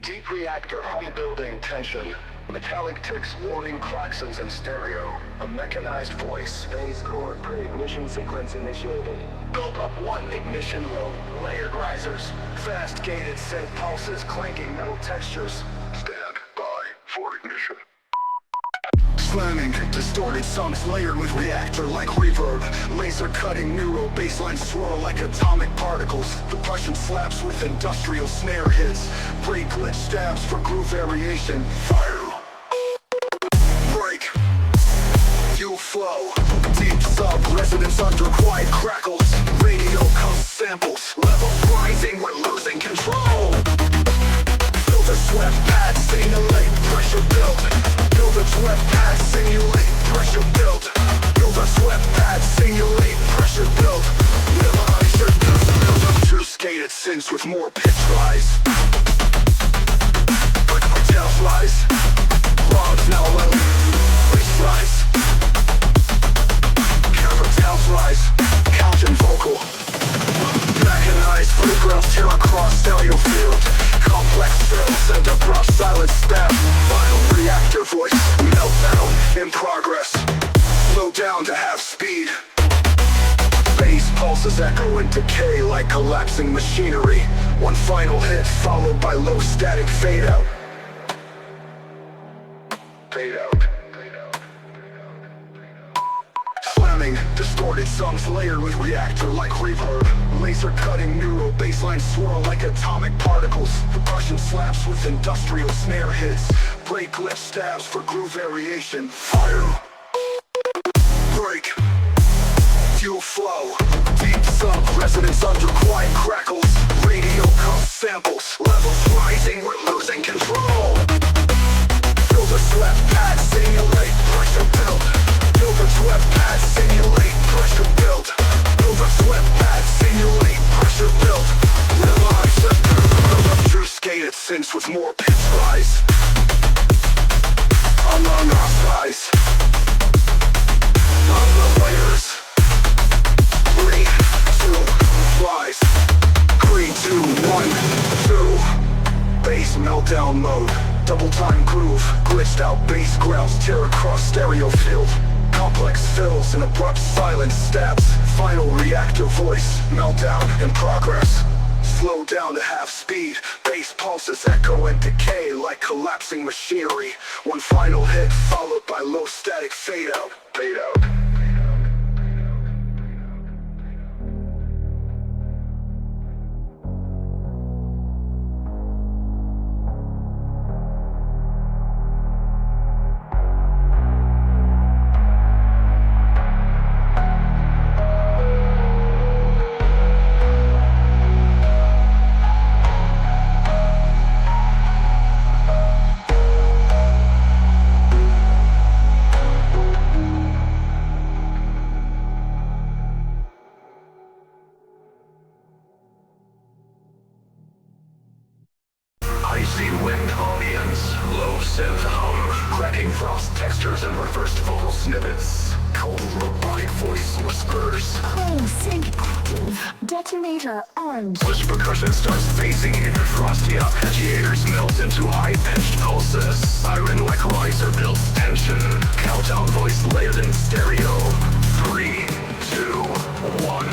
Deep reactor home building tension. Metallic ticks warning klaxons in stereo. A mechanized voice. Phase core pre-ignition sequence initiated. Build up one ignition row. Layered risers. Fast gated synth pulses clanking metal textures. Stand by for ignition. Slamming, distorted songs layered with reactor-like reverb. Laser cutting neuro baseline swirl like atomic particles. Percussion slaps with industrial snare hits. Break glitch stabs for groove variation. Fire. Break. Fuel flow. Deep sub resonance under quiet crackles. Radio comes samples. Level rising, we're losing control. Filter sweat pads simulate pressure build. Build a sweat pad, simulate pressure build. Build a sweat pad, simulate pressure build. Realize your build up two skated synths with more pitch rise. But my tail flies. Rods now low. Bass rise. Counter tails rise. Couch and vocal. Mechanized footgrounds tear across stereo field. Complex fills and abrupt silent stab. Final reactor voice, meltdown in progress. Slow down to half speed. Bass pulses echo and decay like collapsing machinery. One final hit followed by low static fade out. Fade out. Slamming, distorted songs layered with reactor-like reverb. Laser cutting neuro baseline swirl like atomic particles. Percussion slaps with industrial snare hits. Break glitch stabs for groove variation. Fire. Break. Fuel flow. Deep sub resonance under quiet crackles. Radio comes samples. Levels rising, we're losing control. Build a sweat pad, simulate pressure build. Build a sweat pad, simulate pressure build. Build a sweat pad, simulate pressure build. Realize that build up true skated synths with more pitch rise. Among our thighs. On the layers. 3, 2, flies. 3, 2, 1, 2. Bass meltdown mode. Double time groove. Glitched out bass growls tear across stereo field. Complex fills and abrupt silence stabs. Final reactor voice, meltdown in progress. Slow down to half speed. Bass pulses echo and decay like collapsing machinery. One final hit followed by low static fade out. Fade out. Icy wind ambience, low synth hum, cracking frost textures and reversed vocal snippets. Cold robotic voice whispers. Cold sync active. Detonator armed. Push percussion starts phasing in. Frosty arpeggiators melt into high-pitched pulses. Siren like riser builds tension. Countdown voice layered in stereo. 3, 2, 1.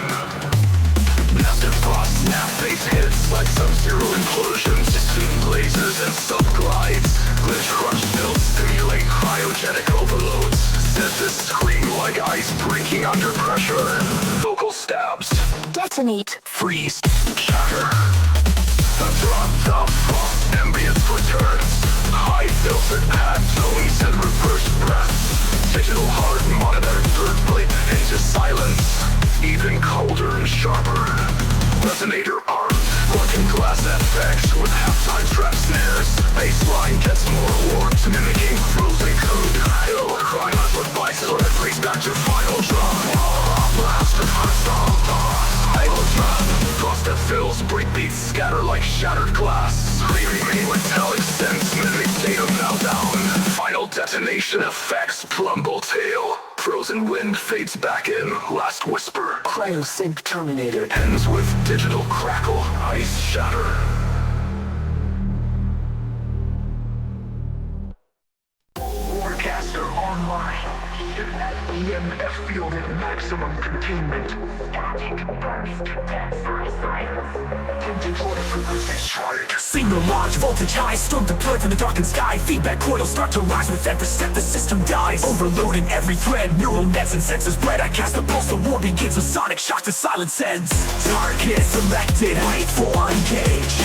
Massive frost snap bass hits like sub-zero implosions. Steam lasers and sub-glides. Glitch crush builds stimulate cryogenic overloads. Synths scream like ice breaking under pressure. Vocal stabs. Detonate. Freeze. Shatter. The dropped up frost ambience returns. High filtered pad tones and reverse breath. Digital hard monitor third blade into silence. Even colder and sharper. Resonator armed. Working glass FX with halftime trap snares. Baseline gets more warped, mimicking frozen code. Hill crying out with bites or it brings back to final drum. Blast of idle drum. Frost that fills, breakbeats scatter like shattered glass. Remain metallic sense, mimic data meltdown. Final detonation effects, plumble tail. Frozen wind fades back in, last whisper. Cryosync terminated. Ends with digital crackle, ice shatter. EMF field at maximum containment. Signal large, voltage high, storm deployed from the darkened sky. Feedback coils start to rise with every step the system dies. Overloading every thread, neural nets and sensors bred. I cast a pulse, the war begins, a sonic shock to silence ends. Target selected, wait for engage.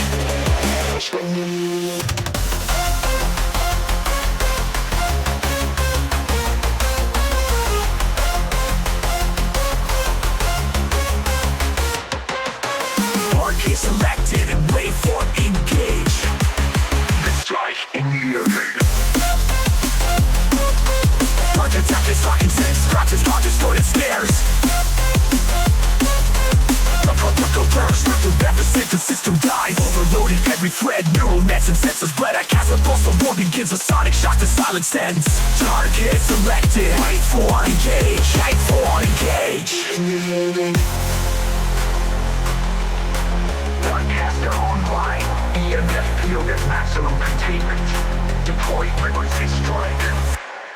Target selected and wait for engage. Strike immediately. Target attack is locking sense, scratches, dodges, distorted stairs. Burst, the deficit, the system dies. Overloading every thread, neural nets and sensors bled. I cast a pulse, the war begins, a sonic shock to silence ends. Target selected, wait for engage. Wait for engage. Broadcaster online. EMF field at maximum containment. Deploy frequency strike.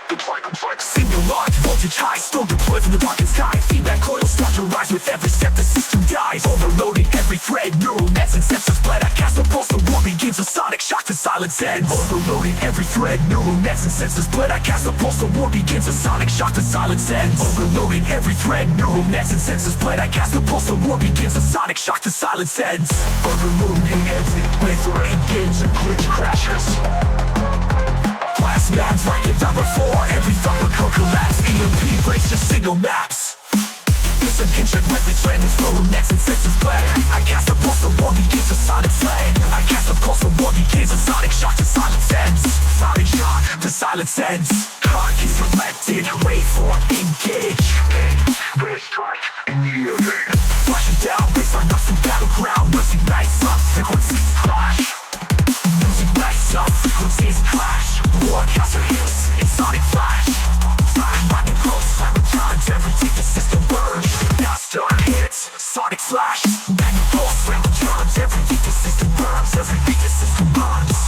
Deploy complex. Signal locked, voltage high, storm deployed from the darkened sky. Feedback coils start to rise with every step the system dies. Overloading every thread, neural nets and sensors bled. I cast a pulse, the war begins, a sonic shock to silence ends. Overloading every thread, neural nets and sensors bled. I cast a pulse, the war begins, a sonic shock to silence ends. Overloading every thread, neural nets and sensors bled. I cast a pulse, the war begins, a sonic shock to silence ends. Overloading every wave engage and glitch crashes. Blast maps like it done before. Every thought will collapse. EMP breaks your signal maps. Listen, kinship with the trend. Neural nets and sensors bled. I cast a pulse, the war begins, a sonic flame. I cast a pulse, the war begins, a sonic shock to silence ends. Sonic shock to silence ends. Target selected, wait for engage. Strike immediately. Flashing down, baseline knocks from battleground. Music nights up, frequencies clash. Music nights up, frequencies clash. Broadcaster hits in sonic flash. Time running close, silent times, everything the system burns. Now start hits, sonic flash. Magnet pulse, silent times, everything the system burns. Everything the system burns.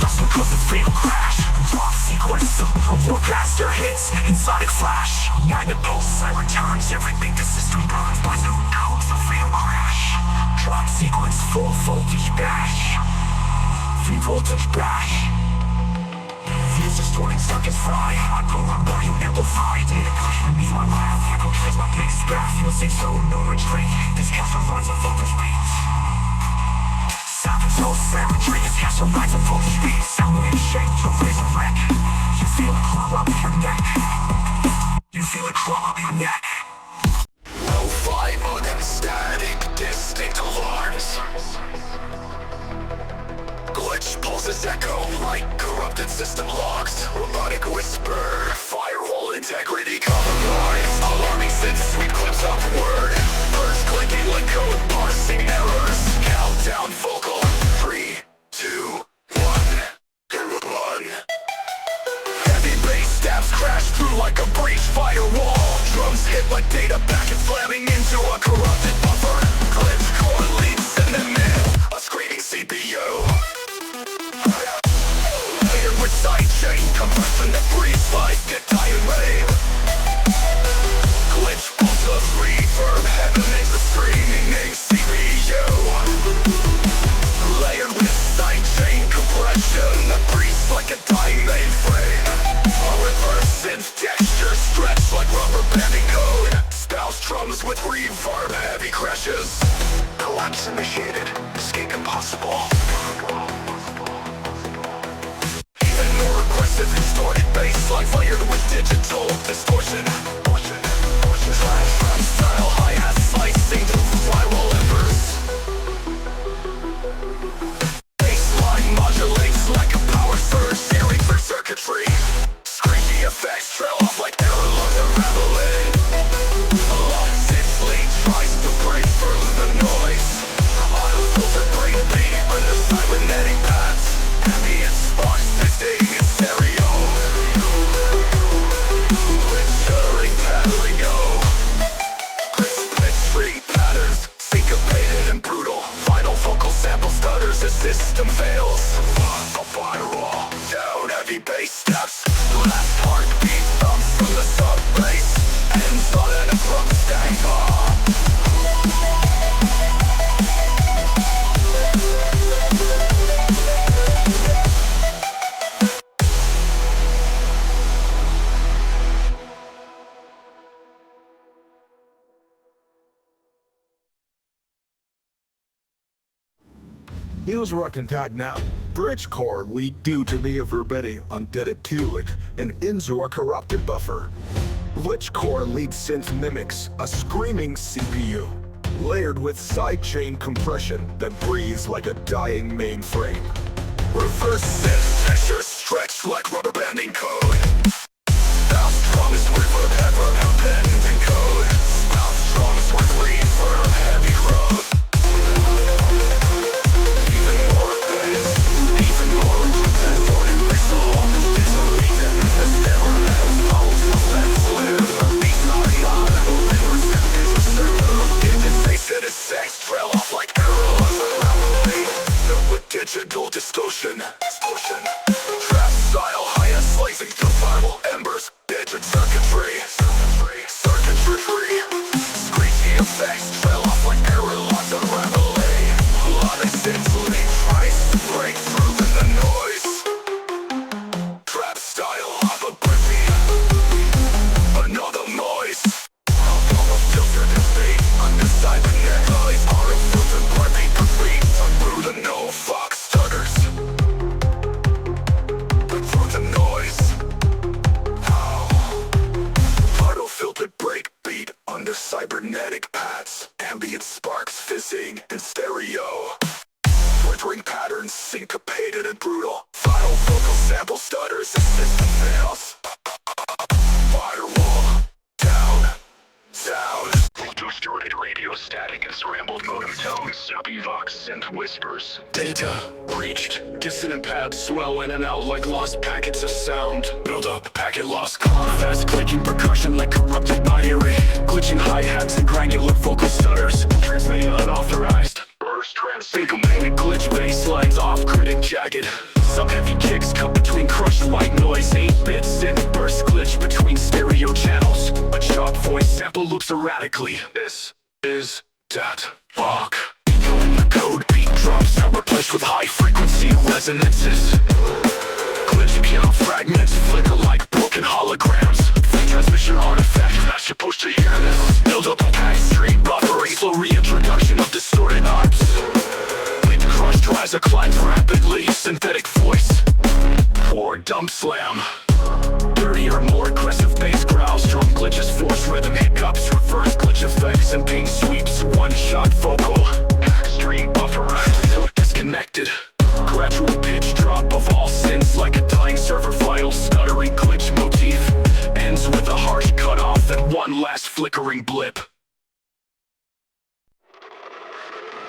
Lost because of fatal crash. Drop sequence of broadcaster hits in sonic flash. Magnet pulse, silent times, everything the system burns. By no codes of fatal crash. Drop sequence, full voltage bash. 3 voltage bash. Fuse distorting circuits fry. Hardcore on body amplified. Data caution me my life. Echo plays my biggest breath. You'll say so, no retreat. This castle runs a voltage beat. Sound is no savagery. This castle rides a voltage beat. Sound wave shake to raise a wreck. You feel it crawl up your neck. You feel it crawl up your neck. Lo-fi mode, static, distinct alarms. Glitch pulses echo like corrupted system logs. Robotic whisper, firewall integrity compromised. Alarming synth sweep clips upward. First clicking like code parsing errors. Countdown vocal, 3, 2, 1. Heavy bass stabs crash through like a breach firewall. Drums hit like data packets slamming into a corrupted buffer. Glitch core leads in the middle, a screaming CPU. Layered with sidechain compression that breathes like a dying wave. Glitch pulse of reverb, heaven makes a screaming CPU. Layered with sidechain compression that breathes like a dying mainframe. A reverse synth texture stretched like rubber banding code. Spouse drums with reverb, heavy crashes. Collapse initiated, escape impossible. Even more aggressive, distorted bass like layered with digital distortion. Slash from style, hi-hat slicing through firewall embers. Bassline modulates like a power surge, tearing through circuitry. Screechy effects trail off like airloads unraveling. A lost lead tries to break through the noise. Auto-filter brain beat under cybernetic paths. Ambient sparks testing in stereo. With paddling go. Split patterns, syncopated and brutal. Final vocal sample stutters, the system fails. A firewall, down heavy bass steps. Last heartbeat thumps. Use rock and tag now. Bridgecore lead due to the verbeti undeaded tooling and into a corrupted buffer. Glitchcore lead synth mimics a screaming CPU, layered with sidechain compression that breathes like a dying mainframe. Reverse synth textures stretched like rubber banding code. Bounce promise reverb ever appending code. Bounce promise with clean for a heavy crowd. Even more bass, even more than for the whistle. It's a reason that's never left. Let's live. Beats are young. Lyrics is a circle. In the face of the sex trail off like arrows around the lane. With digital distortion. Trap style, highest slicing to viral embers. Digit circuitry. Screechy effects trail off like airlocks around the lane. A lot of scintillating tries to break through in the noise. Trap style, I'm a grippy. Another noise. I'll filter this beat. Undecided net eyes are a filtered party complete. Through the no fox stutters. Through the noise. Auto filtered break beat under cybernetic pads. Ambient sparks fizzing in stereo. Flickering patterns syncopated and brutal. Final vocal sample stutters as system fails. Firewall down. Sound. Distorted radio static and scrambled modem tones. Snappy vox synth whispers. Data breached. Dissonant pads swell in and out like lost packets of sound. Build up, packet loss. Fast clicking percussion like corrupted binary. Glitching hi-hats and granular vocal stutters. Transmitting unauthorized. Burst syncopated glitch bass lines off-grid and jagged. Some heavy kicks cut between crushed white noise. 8-bit synth burst glitch between stereo channels. A chopped voice sample loops erratically. This is that fuck. The code beat drops are replaced with high-frequency resonances. Glitchy piano fragments flicker like broken holograms. Transmission artifact, you're not supposed to hear this. Build up a pack stream buffering. Slow reintroduction of distorted arms. Lead to crush drives a climb rapidly. Synthetic voice. Or dump slam. Dirtier, more aggressive bass growls. Drum glitches, force rhythm hiccups. Reverse glitch effects and ping sweeps. One-shot vocal. Stream buffer disconnected. Gradual pitch drop of all synths like a dying server vital. Stuttering glitch motif. Ends with a harsh cutoff and one last flickering blip.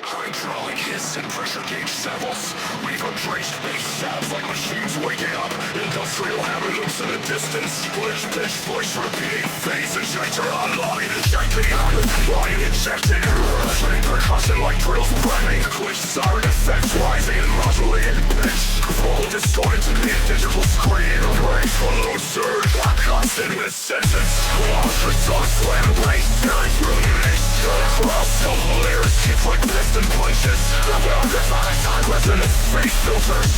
Hydraulic hiss and pressure gauge samples. Reverb traced bass stabs like machines waking up. Industrial hammer loops in the distance. Glitch pitch voice repeating phase and shiter online. Shaking out of line injected. Rushing percussion like drills priming. Glitch siren effects rising and modulating pitch. Full distorted to the digital screen. Breaks for low surge. Constant with sentence. Lost for song slam bass. Nice rumination. Cross self-hilarious kick like piston punches. Around the time resonance face filters.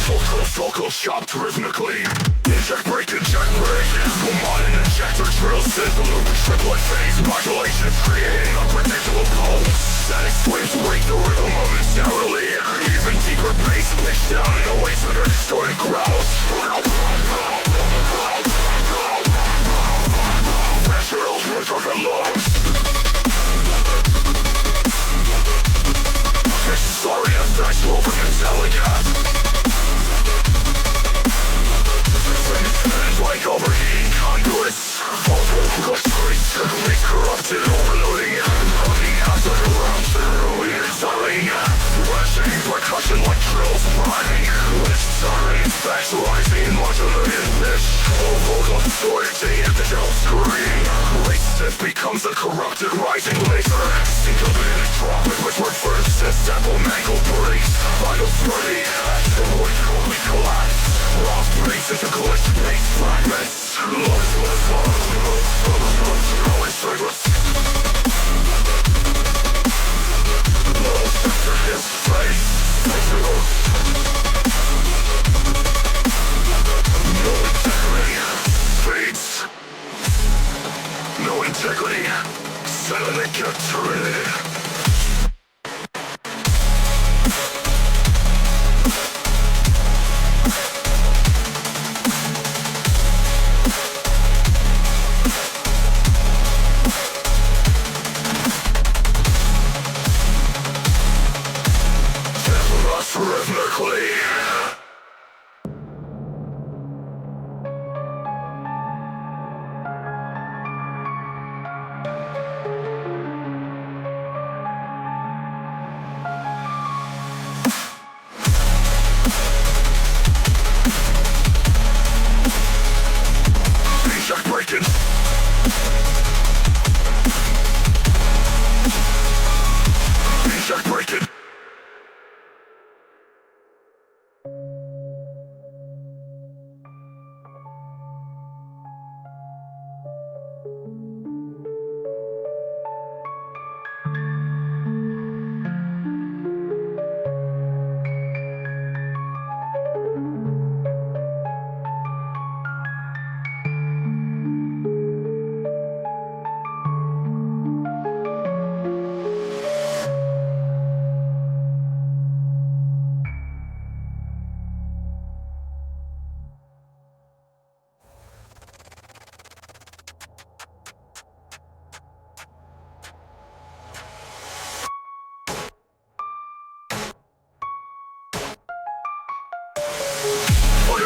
Vocal chopped rhythmically. Inject break, inject break. Come on and injector drills. Synth loop, triplet phase modulation. Creating unpredictable pulse. That explains break the rhythm momentarily. Even deeper bass pitch down and awaits under distorted growls. Natural rhythm alone. Sorry, I'm nice over Metallica. It's like overheating conduits. Circling corrupted, overloading. Running out of the rounds, throwing and selling. Rushing percussion like drills priming. Glitch siren effects rising in modulated pitch. Vocal distorted to the digital screen. Synth becomes a corrupted rising laser. Syncopated drop with which word first. Sample mangle breaks. Vital free. Voice totally collapse. Lost breaks into glitch bass fragments. Lost with growing fragrance. Low center his face. No integrity. Fades. No integrity. Sentiment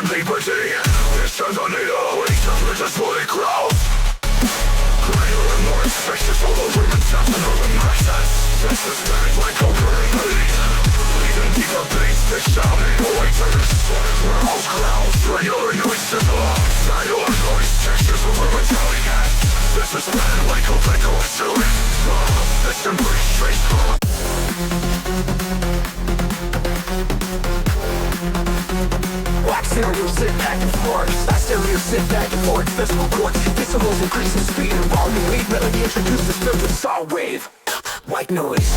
in liberty. This tornado, we just as fully crowds. Greater and more infectious, all over the top and over the access. This is buried like overnight. Leading deeper bass, they shouting, orators. We're all crowds, regular noise simple. Silent noise, textures over metallic head. This is buried like a echo silly. This embrace trace through. Wax stereo, sit back and forth. Slash stereo, sit back and forth. Physical chords, decibels increasing speed and volume. Lead melody introduces filled with saw wave. White noise.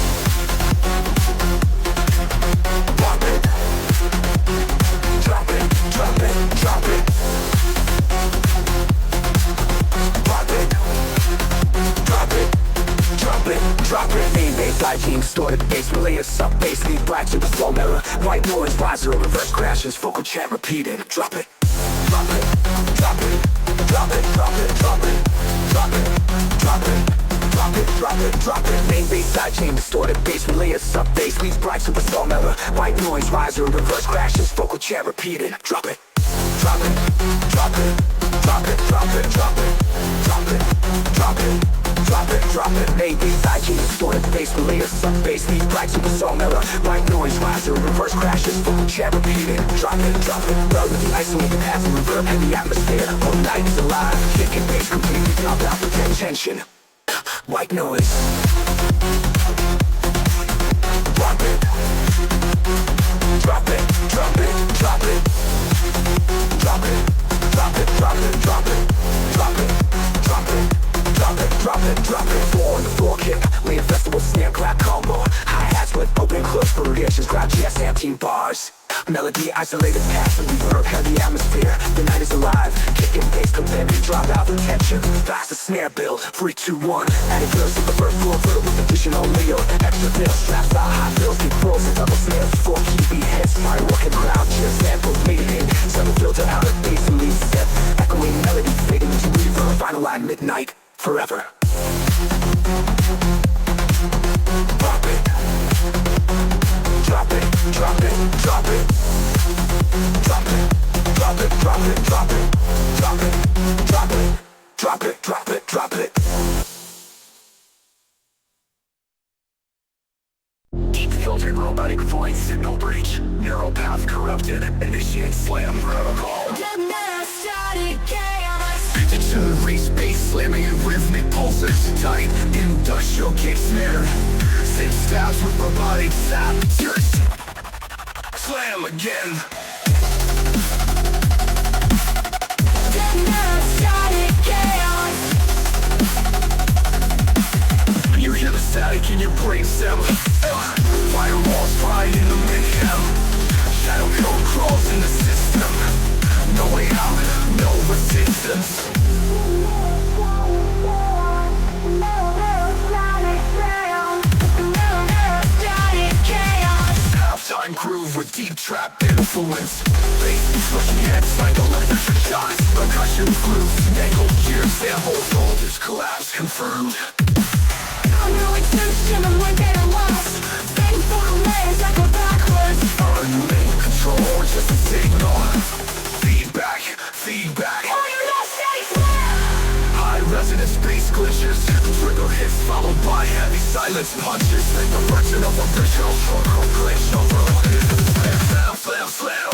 Drop it. Drop it, drop it, drop it. Drop it. Drop it. Drop it, drop it. Main bass, side team, distorted bass, relay is sub bass, lead black, super slow mellow. White noise, riser, reverse crashes, vocal chant repeated. Drop it, drop it, drop it, drop it, drop it, drop it, drop it, drop it, drop it, drop it, drop it. Main bass, side chain, distorted bass, relay is sub bass, leads black, super slow mellow. White noise, riser, reverse crashes, vocal chant repeated. Drop it, drop it, drop it, drop it, drop it, drop it, drop it, drop it. Drop it, drop it, main beat, side chain, distorted bass, relay, sub bass, lead black, super soul mellow. White noise, riser, reverse crashes, vocal chat repeated. Drop it, melody, isolated, passive reverb, heavy atmosphere. All night is alive, kicking bass, completely drop out the tension. White noise. Drop it. Drop it, drop it, drop it. Drop it, drop it, drop it, drop it, drop it, drop it. Drop it, drop it, drop it. Four on the floor kick, lay a festival snare clap combo. Hi-hats with open close variations, grab jazz, Anthems bars. Melody isolated, passive reverb, heavy atmosphere. The night is alive, kicking bass, completely drop out the tension. Faster snare build, 3, 2, 1. Added verse with the first floor, verb with additional Leo. Extra nails, straps out, high fills, deep rolls, and double snares. 4 key beat heads, firework and crowd cheers. Samples made it in, seven filter out of bass and lead step. Echoing melody, fading into reverb. Final line, midnight. Forever. Drop it. Drop it, drop it, drop it. Drop it, drop it, drop it, drop it. Drop it, drop it, drop it, drop it, drop it. Deep filtered robotic voice, signal breach. Neural path corrupted, initiate slam protocol. Static chaos. Race bass slamming and rhythmic pulses. Tight industrial kick snare. Synth stabs with robotic sap. Slam again. Static chaos. You hear the static in your brain stem. Firewalls fried in the mayhem. Shadow code crawls in the system. No way out, no resistance. Halftime groove with deep trap influence. Bass pushing heads like electric shots. Percussion flutes, angled gears, samples. All this collapse confirmed. No extension of my data lost. Painful layers that go backwards. Unmade control, just a signal. Feedback, feedback. Oh, you're not static flare. High resonance bass glitches. Trigger hits followed by heavy silence punches. Like the version of original short glitch over. Slam, slam, slam.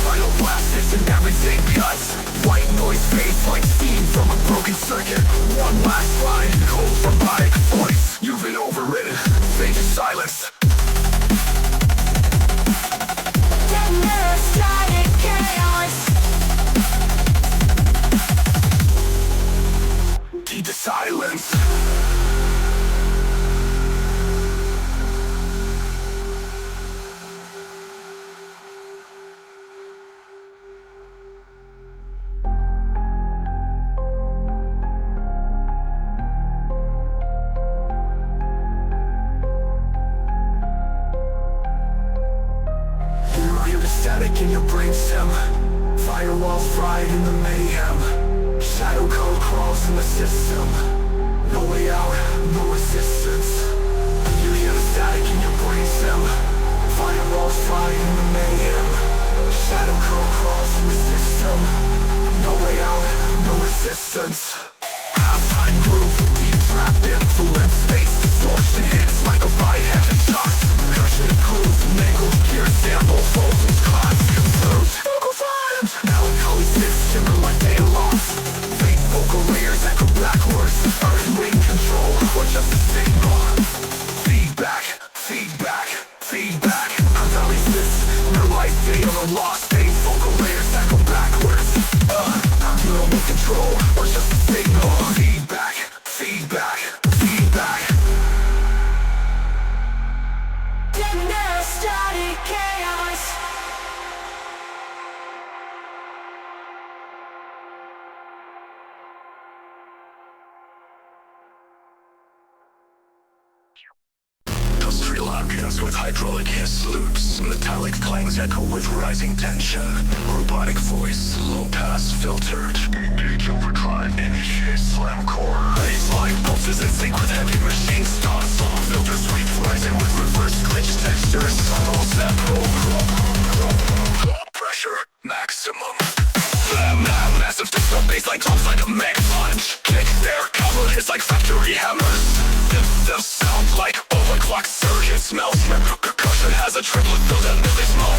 Final blast hits and everything cuts. White noise fades like steam from a broken circuit. One last line, cold from my voice. You've been overridden, fade to silence. Static chaos. Deep to silence. Static in your brainstem. Firewalls fried in the mayhem. Shadow code crawls in the system. No way out, no resistance. You hear the static in your brainstem. Firewalls fried in the mayhem. Shadow code crawls in the system. resistance. Half-time groove, deep rap influence, space distortion hits like a right-handed toss. Percussion groove, mangled gear sample, vocals class confirmed. Vocal vibes, melancholy sits, shimmer like they lost. Faint vocal layers echo backwards, earth wing control, or just a signal. Feedback, feedback, feedback. Can't resist, no life fail or lost. Faint vocal layers echo backwards. Neural control, or just a signal. Feedback, feedback, feedback. Gender static chaos. Industrial ambience with hydraulic hiss loops. Metallic clangs echo with rising tension. Robotic voice, low pass filtered. Engage overdrive, initiate slam core. Baseline pulses in sync with heavy machine stops. Filter sweep rising with reverse glitch textures. Subtle sample. Pressure maximum. Massive disco bass like drops like a mech punch. Kick their cover hits like factory hammers. Them sound like overclock surge. It smells percussion has a triplet build and really small.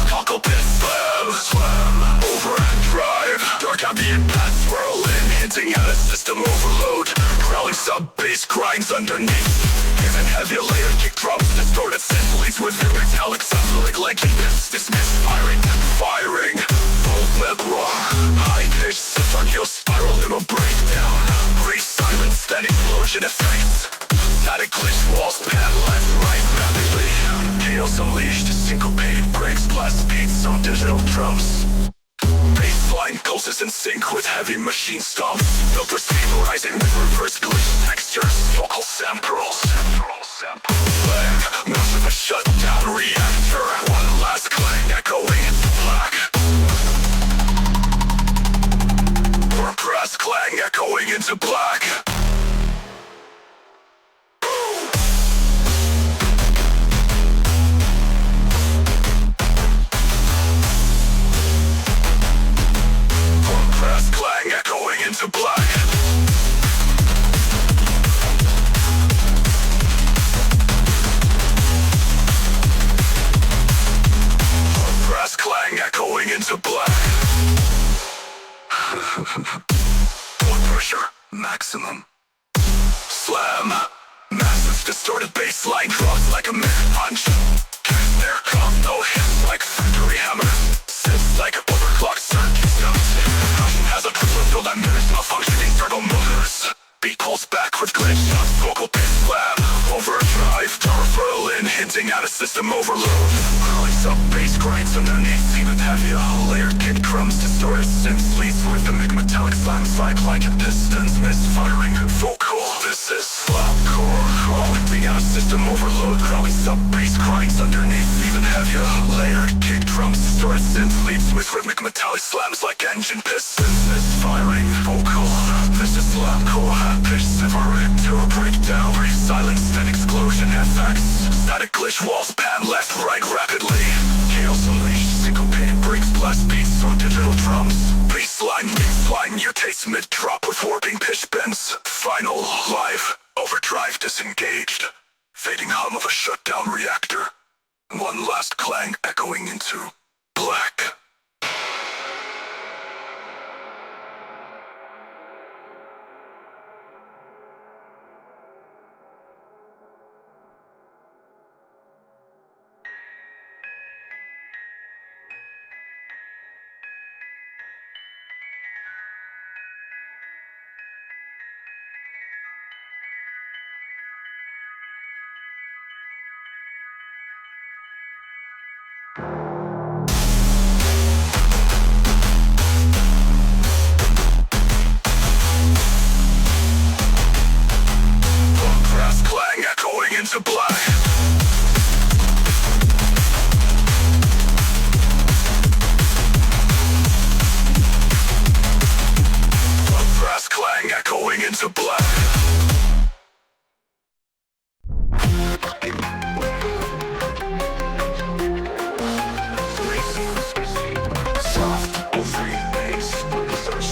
Cockle pit slam, over and drive. Dark ambient paths swirl in, hinting at a system overload. Growling sub bass grinds underneath. Even heavier layered kick drums, distorted synth leads with their metallic sound like this. Dismiss firing. High pitched circular spiral in a breakdown. Silence that explosion effects. Static glitch walls pan left, right rapidly. Chaos unleashed, syncopated breaks, blast beats on digital drums. Baseline pulses in sync with heavy machine stomps. Filter speed rising with reverse glitch textures. Vocal samples. Clang, massive a shutdown reactor. One last clang echoing in black. Brass clang echoing into black. Brass clang echoing into black. Brass clang echoing into black. Blood pressure, maximum. Slam. Massive distorted bass line drops like a mid punch. There come no hits like factory hammers. Sits like overclocked circuit notes. Percussion has a triple build that mirrors malfunctioning turbo motors. Beat pulls back with glitch shots, vocal pit slam. Overdrive, powerful in, hinting at a system overload. Growling sub bass grinds underneath, even heavier. Layered kick drums, distorted synth leads with the metallic slams vibe like a pistons. Misfiring vocal, this is slapcore. Whipping out a system overload. Growling sub bass grinds underneath, even heavier. Layered kick drums, distorted synth leads with rhythmic metallic slams like engine pistons. Misfiring vocal, this is slapcore. Pitch severing to a breakdown. Silence and explosion effects. Static glitch walls pan left, right rapidly. Chaos unleashed, syncopated breaks, blast beats on digital drums. Baseline mutates mid-drop with warping pitch bends. Final live, overdrive disengaged. Fading hum of a shutdown reactor. One last clang echoing into black. Into black. A brass clang echoing into black. Soft, free bass, search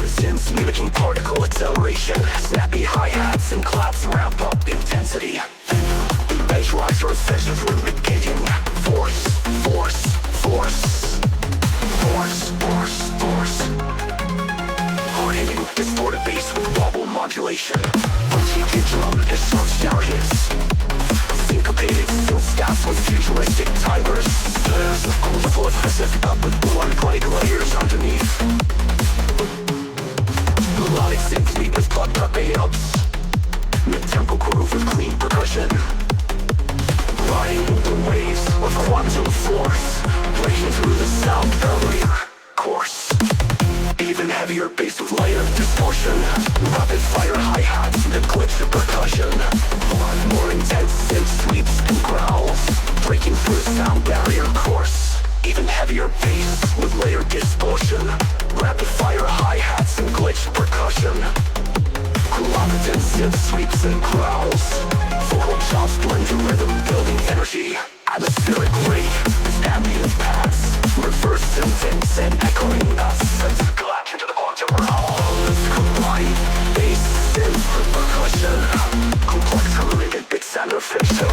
synths mimicking particle acceleration. Snappy hi-hats and claps ramp up intensity. Bass riser effective rhythmic kicking. Force, force, force. Force, force, force. Hard-hitting distorted bass with wobble modulation. Punchy drum and sharp shower hits. Syncopated synth staff with futuristic timers. There's a colorful aggressive up with blood-like layers underneath. Melodic synth beat with blood ups. Mid-tempo groove with clean percussion. Riding the waves of quantum force, breaking through the sound barrier course. Even heavier bass with layered distortion. Rapid fire hi-hats and glitch of percussion. More intense synth sweeps and growls, breaking through the sound barrier course. Even heavier bass with layered distortion. Rapid fire hi-hats and glitch percussion. Collaborative synth sweeps and growls. Vocal chops blend to rhythm, building energy. Atmospheric rate, ambient paths. Reverse synthes and echoing us. Glad into the quantum realm. Combine bass, synth, percussion. Complex harmonic bits and fiction.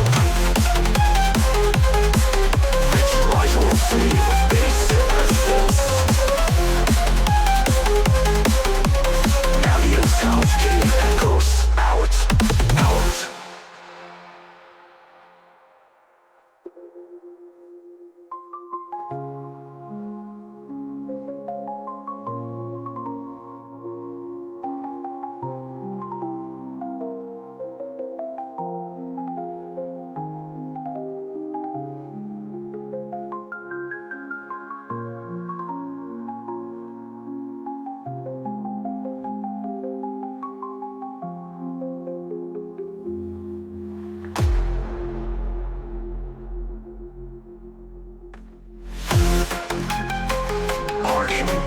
Visualize or free with bass and synths. Ambient soundscape echoes out.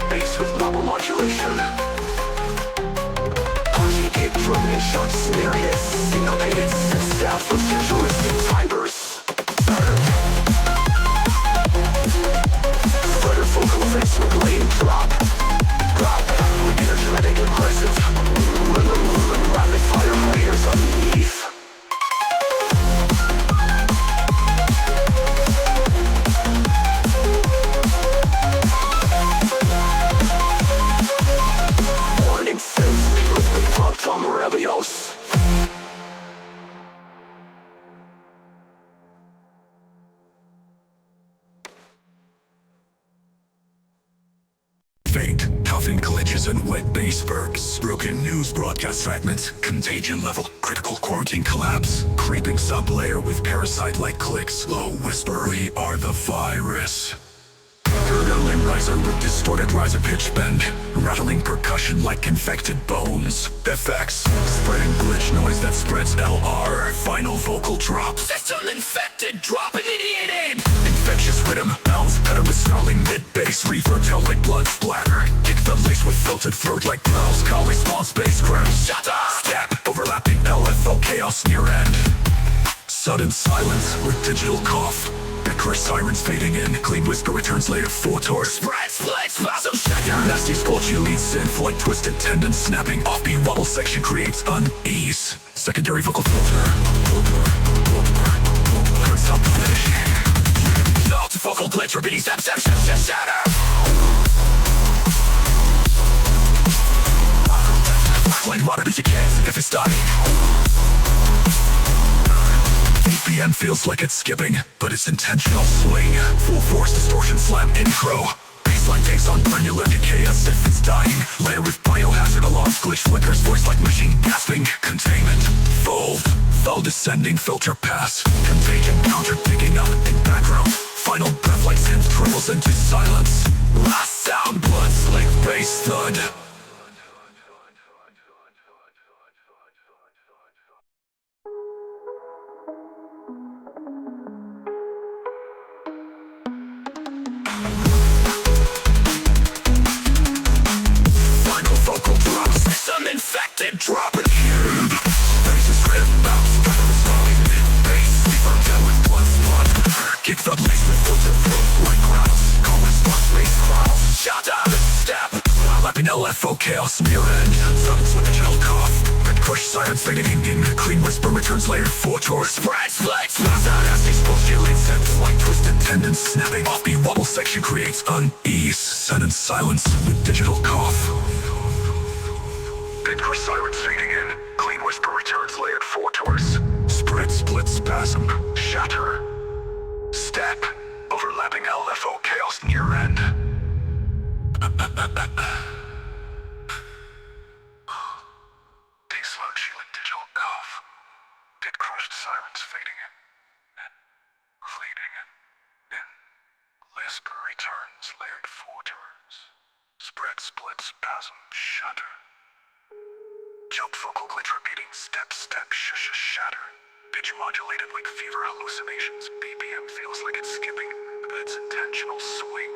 Bass with double modulation. Punchy kick drum and short snare hits. Syncopated synth staff with futuristic timers. Flutter vocal effects with lane drop. Energetic aggressive. Rapid fire layers underneath. Faint, puffing glitches and wet bass burps. Broken news broadcast fragments. Contagion level. Critical quarantine collapse. Creeping sub-layer with parasite-like clicks. Low whisper. We are the virus. Gurgling riser with distorted riser pitch bend. Rattling percussion like infected bones. Effects. Spreading glitch noise that spreads LR. Final vocal drop. System infected, drop it in aim. Infectious rhythm, bounce better with snarling mid-bass. Reverb tail like blood splatter. Kick the lace with filtered throat like growls. Call response bass crash. Shut up. Step, overlapping LFO chaos near end. Sudden silence with digital cough. Bickler sirens fading in. Clean whisper returns later for tours. Spread, split, spasm, shatter. Nasty sculpture leads synth like twisted tendons snapping. Offbeat wobble section creates unease. Secondary vocal filter. Stop the finish. Vocal glitch, repeating step, shatter. Like water beats your cans if it's dying. 8 p.m. feels like it's skipping, but it's intentional swing. Full force distortion slam intro. Baseline takes on granular chaos if it's dying. Layer with biohazard alarms, glitch flickers, voice like machine gasping. Containment, fold, foul descending filter pass. Contagion counter picking up in background. Final breath like synth trembles into silence. Last sound, blood slick bass thud. Final vocal drops. System infected, drop it. Faces red, bounce, better responding mid-bass. Reverb tail with blood spot. Kick the bass with filter throat like crowds. Call response bass crowds. Shut up. Step, lapping LFO chaos near end. Silence with a gentle cough. Red crush silence fading in. Clean whisper returns later 4 tours. Spread splits. Mass out as these postulate sense like twisted tendons snapping. Offbeat wobble section creates unease. Sentence silence with digital cough. Red crush silence fading in. Clean whisper returns layered 4 tours. Spread split spasm. Shatter. Step. Overlapping LFO chaos near end. T-slug shielding digital cough. Dead crushed silence fading in. Fleeting in. Lisper returns layered 4 tours. Spread split spasm shatter. Jump vocal glitch repeating step shatter. Pitch modulated like fever hallucinations. BPM feels like it's skipping, but it's intentional swing.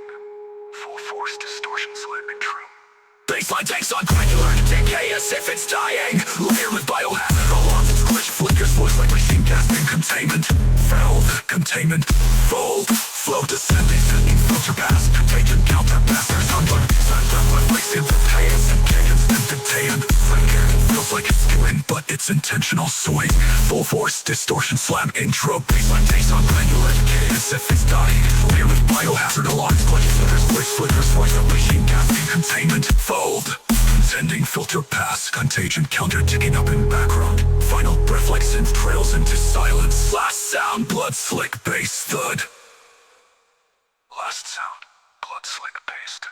Full force distortion slamming true. Baseline takes on granular decay as if it's dying. Layered with biohazard alarms, its glitch flickers voice like machine casting. Containment, fold, containment, fold. Flow descending, sending filter pass. Contagion, counter passers, unlearn. Center, my place instantaneous. And cadence, instantaneous. Feels like it's skewing, but it's intentional swing. Full force distortion slam intro. Baseline takes on granular decay as if it's dying. Layered with biohazard alarms, glitch flickers voice like machine casting. Containment, fold. Sending filter pass, contagion counter ticking up in background. Final breath like synth trails into silence. Last sound, blood slick bass thud. Last sound, blood slick paste.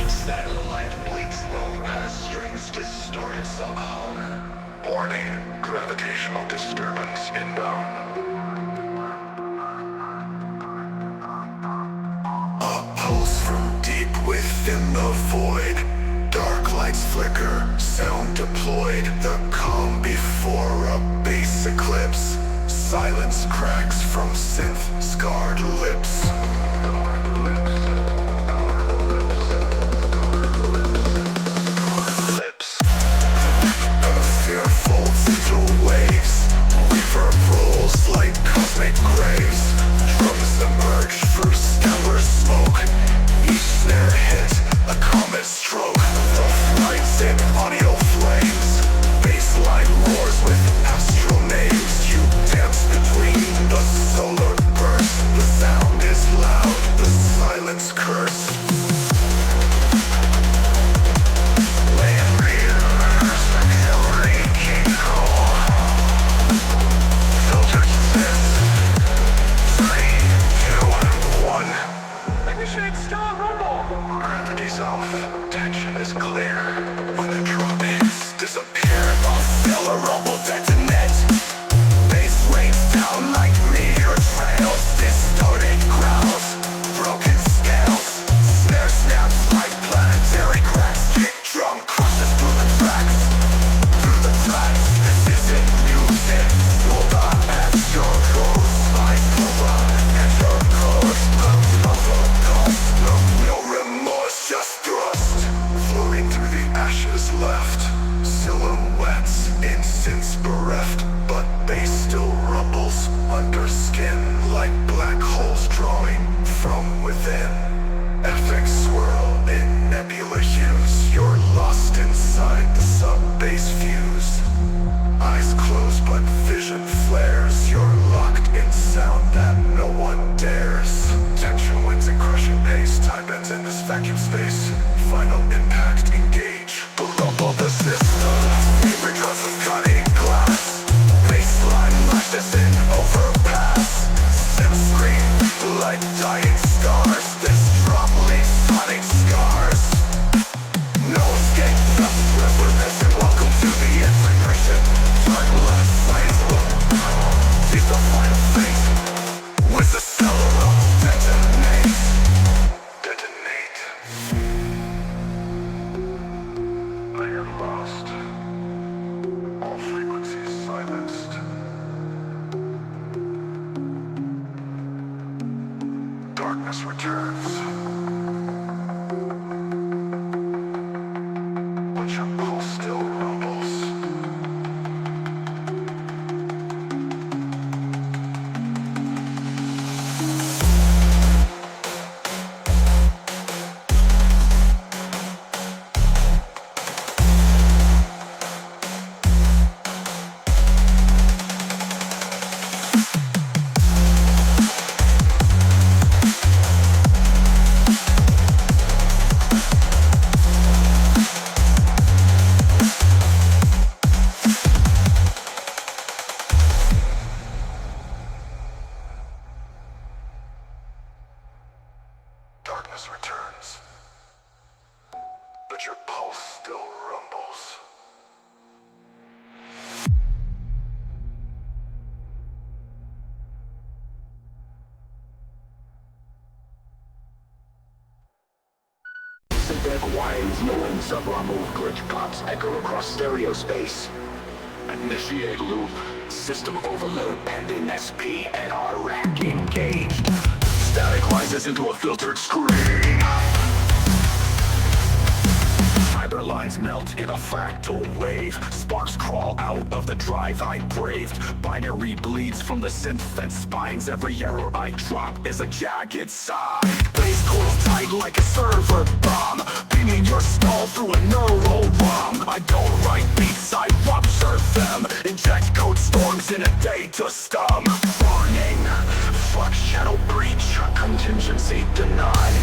Satellite bleaks low as strings distorted somehow. Warning, gravitational disturbance inbound. A pulse from deep within the void. Dark lights flicker, sound deployed. The calm before a bass eclipse. Silence cracks from synth scarred lips. Like cosmic graves, drums emerge through stellar smoke. Each snare hit a comet stroke. The flights in audio flames. Bassline roars with astral names. You dance between the solar bursts. The sound is loud, the silence curse. Land readers, accelerating call. Gravity's off, tension is clear. When the drum hits, disappear. The stellar rumble detonate. Bass rains down like meteor trails. Distorted growls, broken scales. Snare snaps like planetary cracks. Kick drum crushes through the tracks. Through the tracks, this isn't music. Hold on as your ghost like Cobra. And your ghost, no remorse, just thrust. Floating through the ashes left. Silhouette Winds, loons, sub-move, glitch pops echo across stereo space. Initiate loop. System overload pending SP and our rack engaged. Static rises into a filtered screen. Fiber lines melt in a fractal wave. Sparks crawl out of the drive I braved. Binary bleeds from the synth fence spines. Every error I drop is a jagged sigh. Base coils tight like a server bomb, beaming your skull through a neural ROM. I don't write beats, I rupture them. Inject code storms in a day to stum. Warning, flux channel breach, contingency denied.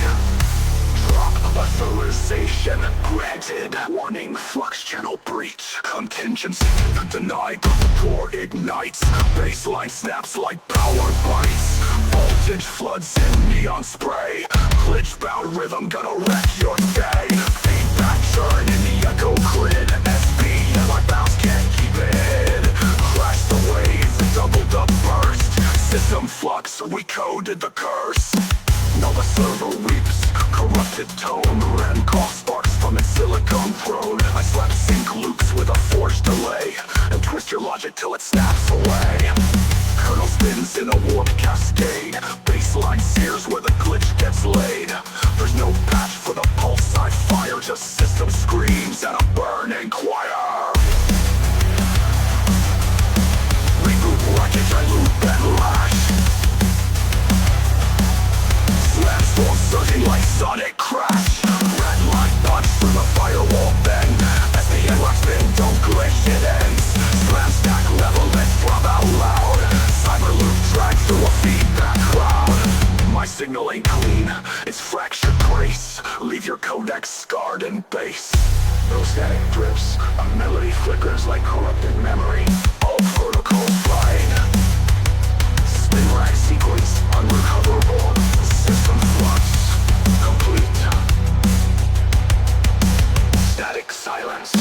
Drop authorization granted. Warning, flux channel breach, contingency denied. Core ignites, baseline snaps like power bites. Voltage floods in neon spray. Glitch bound rhythm gonna wreck your day. Feedback churn in the echo grid. SB and my bounce can't keep it. Crash the waves, double the burst. System flux, we coded the curse. Now the server weeps, corrupted tone. Ran cough sparks from its silicone throne. I slap sync loops with a forced delay, and twist your logic till it snaps away. Kernel spins in a warped cascade. Baseline sears where the glitch gets laid. There's no patch for the pulse I fire, just system screams and a burning choir. Reboot wreckage, I loop and lash. Slam storm surging like sonic crash. Red line punch through the firewall bend. As the endlock spin, don't glitch, it ends. Slam stack level, let's throb out loud. Cyber loop drag through a feedback cloud. My signal ain't clean, it's fractured grace. Leave your codex scarred and base. No static drips, a melody flickers like corrupted memory. All protocols fine. Spin rack sequence unrecoverable. System flux complete. Static silence.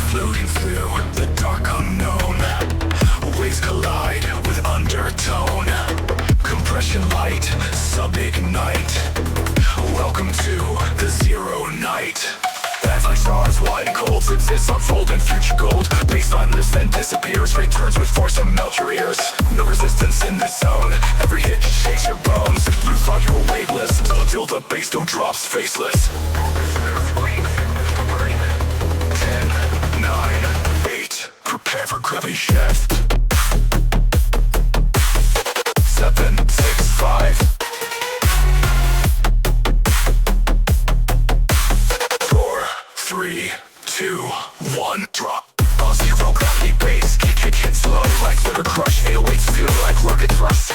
Floating through the dark unknown, waves collide with undertone. Compression light, sub-ignite. Welcome to the zero night. As like stars, wide colds exists, unfold in future gold. Baseline lifts then disappears, returns with force and melt your ears. No resistance in this zone, every hit shakes your bones. You thought you were weightless, until the bass don't drops faceless. 10, 9, 8, prepare for gravity shift. 7, 6, 5, 4, 3, 2, 1, drop. On zero gravity base, kick slow like liver crush. 808s feel like rocket thrust.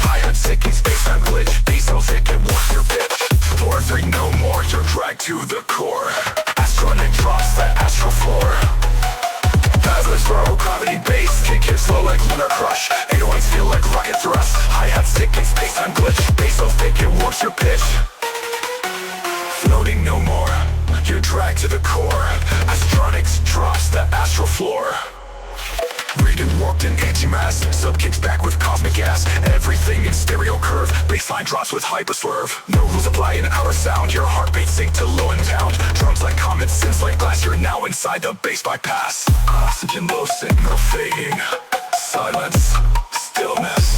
Hi-hat sinking, space-time glitch. Bass so thick it warps your pitch. 4, 3, no more, you're dragged to the core. Astronaut drops the astral floor. Fabulous throw, gravity base, kick it slow like lunar crush. 808s feel like rocket thrust. Hi-hat sinking, space-time glitch. Bass so thick it warps your pitch. Floating no more, you're dragged to the core. Astronics drops the astral floor. Read and warped in antimass. Sub kicks back with cosmic gas. Everything in stereo curve. Baseline drops with hyper swerve. No rules apply in our sound. Your heartbeat sink to low and pound. Drums like comets, synths like glass. You're now inside the bass bypass. Oxygen low, signal fading. Silence, stillness.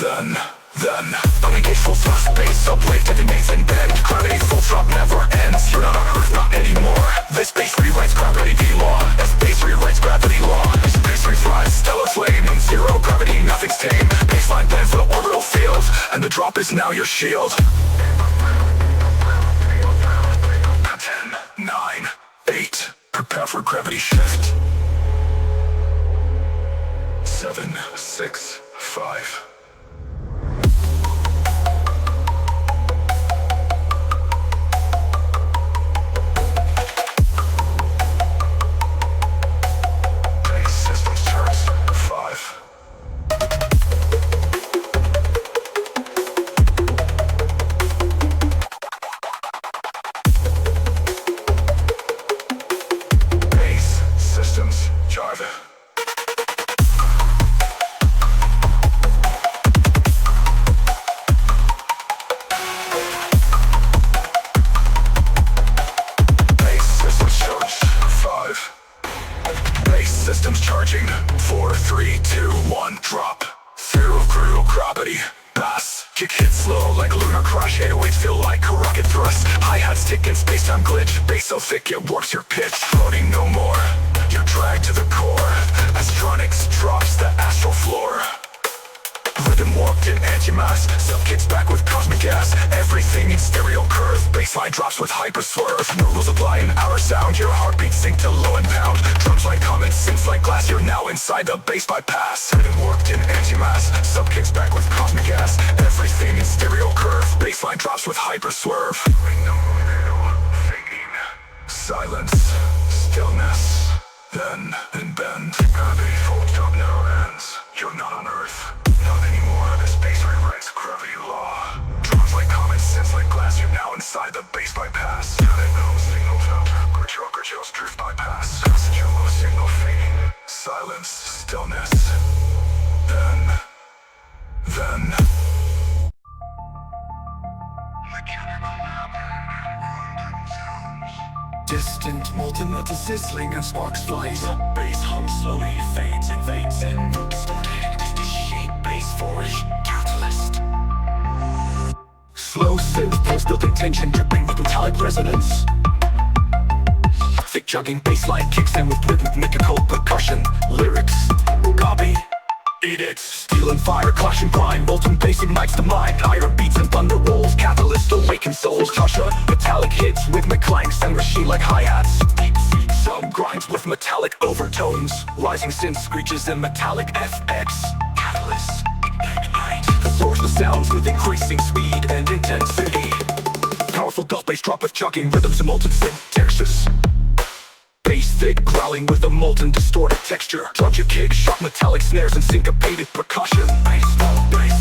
Then unengaged full thrust, bass sub-wave detonates and bend. Gravity full drop never ends. You're not on Earth, not anymore. This bass rewrites gravity law. As bass rewrites gravity law. This bass thrives, stellar flame. In zero gravity, nothing's tame. Baseline bends the orbital field, and the drop is now your shield. 10, 9, 8, prepare for gravity shift. 7, 6, 5. like a lunar crash. 808s feel like a rocket thrust. Hi-hats tick in space-time glitch. Bass so thick it warps your pitch. Floating no more, you're dragged to the core. Astronics drops the astral floor. Rhythm warped in anti-mass. Sub kicks back with cosmic gas. Everything in stereo curve. Bassline drops with hyper swerve. No rules apply in our sound. Your heartbeat sink to low and pound. Drums like comets, synths like glass. You're now inside the bass bypass. Rhythm warped in anti-mass. Sub kicks back with cosmic gas. Everything in stereo curve. Bassline drops with hyper swerve. Fading. Silence. Stillness. Then and bend. Gravity folds up narrow ends. You're not on Earth. Not anymore, this bass rewrites gravity law. Drums like comets, synths like glass. You're now inside the bass bypass. Signals out, Gurchos drift bypass. Low signal fading. Silence, stillness. Then distant, molten at the sizzling and sparks fly. The bass hum slowly fades, invades and distorted. Bass forge, catalyst. Slow synth pulse building tension, dripping with metallic resonance. Thick chugging bassline kicks in with rhythmical percussion. Lyrics, copy, edict. Steel and fire clash and grind. Molten bass ignites the mind. Iron beats and thunder rolls. Catalyst awaken souls. Tasha, metallic hits, rhythmic clanks and machine like hi-hats. Some grinds with metallic overtones. Rising synth screeches and metallic FX. Catalyst, ignite. Source the sounds with increasing speed and intensity. Powerful dub bass drop with chugging rhythms and molten synth textures. Bass thick growling with a molten distorted texture. Drums you kick, sharp metallic snares and syncopated percussion. Bass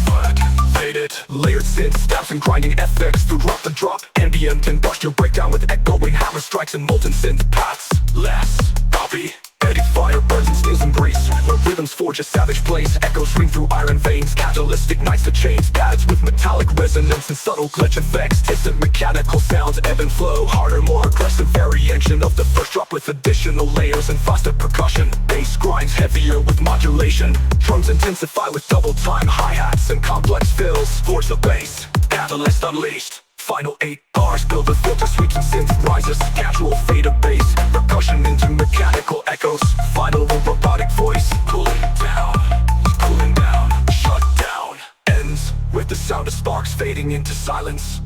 foot, faded. Layered synth stabs and grinding FX through drop and drop. Ambient and bust your breakdown with echoing hammer strikes and molten synth paths. Less, copy. Eddy fire burns and steals embrace. Where rhythms forge a savage blaze. Echoes ring through iron veins. Catalyst ignites the chains. Pads with metallic resonance and subtle glitch effects. Distant mechanical sounds ebb and flow. Harder, more aggressive variation of the first drop with additional layers and faster percussion. Bass grinds heavier with modulation. Drums intensify with double time. Hi-hats and complex fills. Forge the bass. Catalyst unleashed. Final 8 bars build with filter sweeps and synth rises. Casual fade of bass. Percussion into mechanical echoes. Final robotic voice. Cooling down, shut down. Ends with the sound of sparks fading into silence.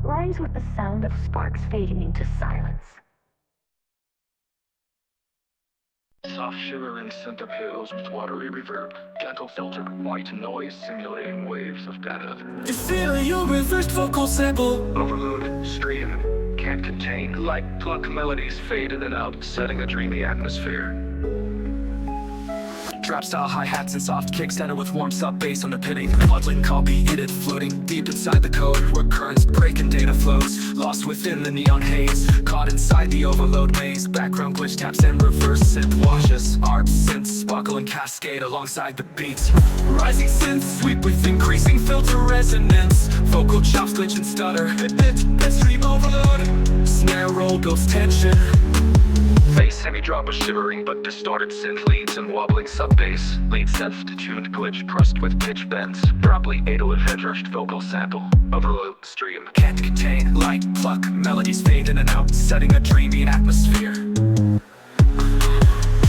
Lines with the sound of sparks fading into silence. Soft shivering synth appeals with watery reverb. Gentle filtered white noise simulating waves of data. You feel your reversed vocal sample. Overload, stream, can't contain. Like pluck melodies fade in and out, setting a dreamy atmosphere. Trap style hi-hats and soft kicks enter with warm sub bass underpinning. Bloodline copy, hit it floating deep inside the code. Where currents break and data flows. Lost within the neon haze. Caught inside the overload maze. Background glitch taps and reverse synth washes. Arp synths sparkle and cascade alongside the beats. Rising synths sweep with increasing filter resonance. Vocal chops glitch and stutter. Hit stream overload. Snare roll builds tension. Bass semi-drop a shivering but distorted synth leads and wobbling sub-bass. Lead synth-tuned glitch pressed with pitch bends. Abruptly aided head rushed vocal sample. Overload stream. Can't contain, light pluck, melodies fade in and out, setting a dreamy atmosphere.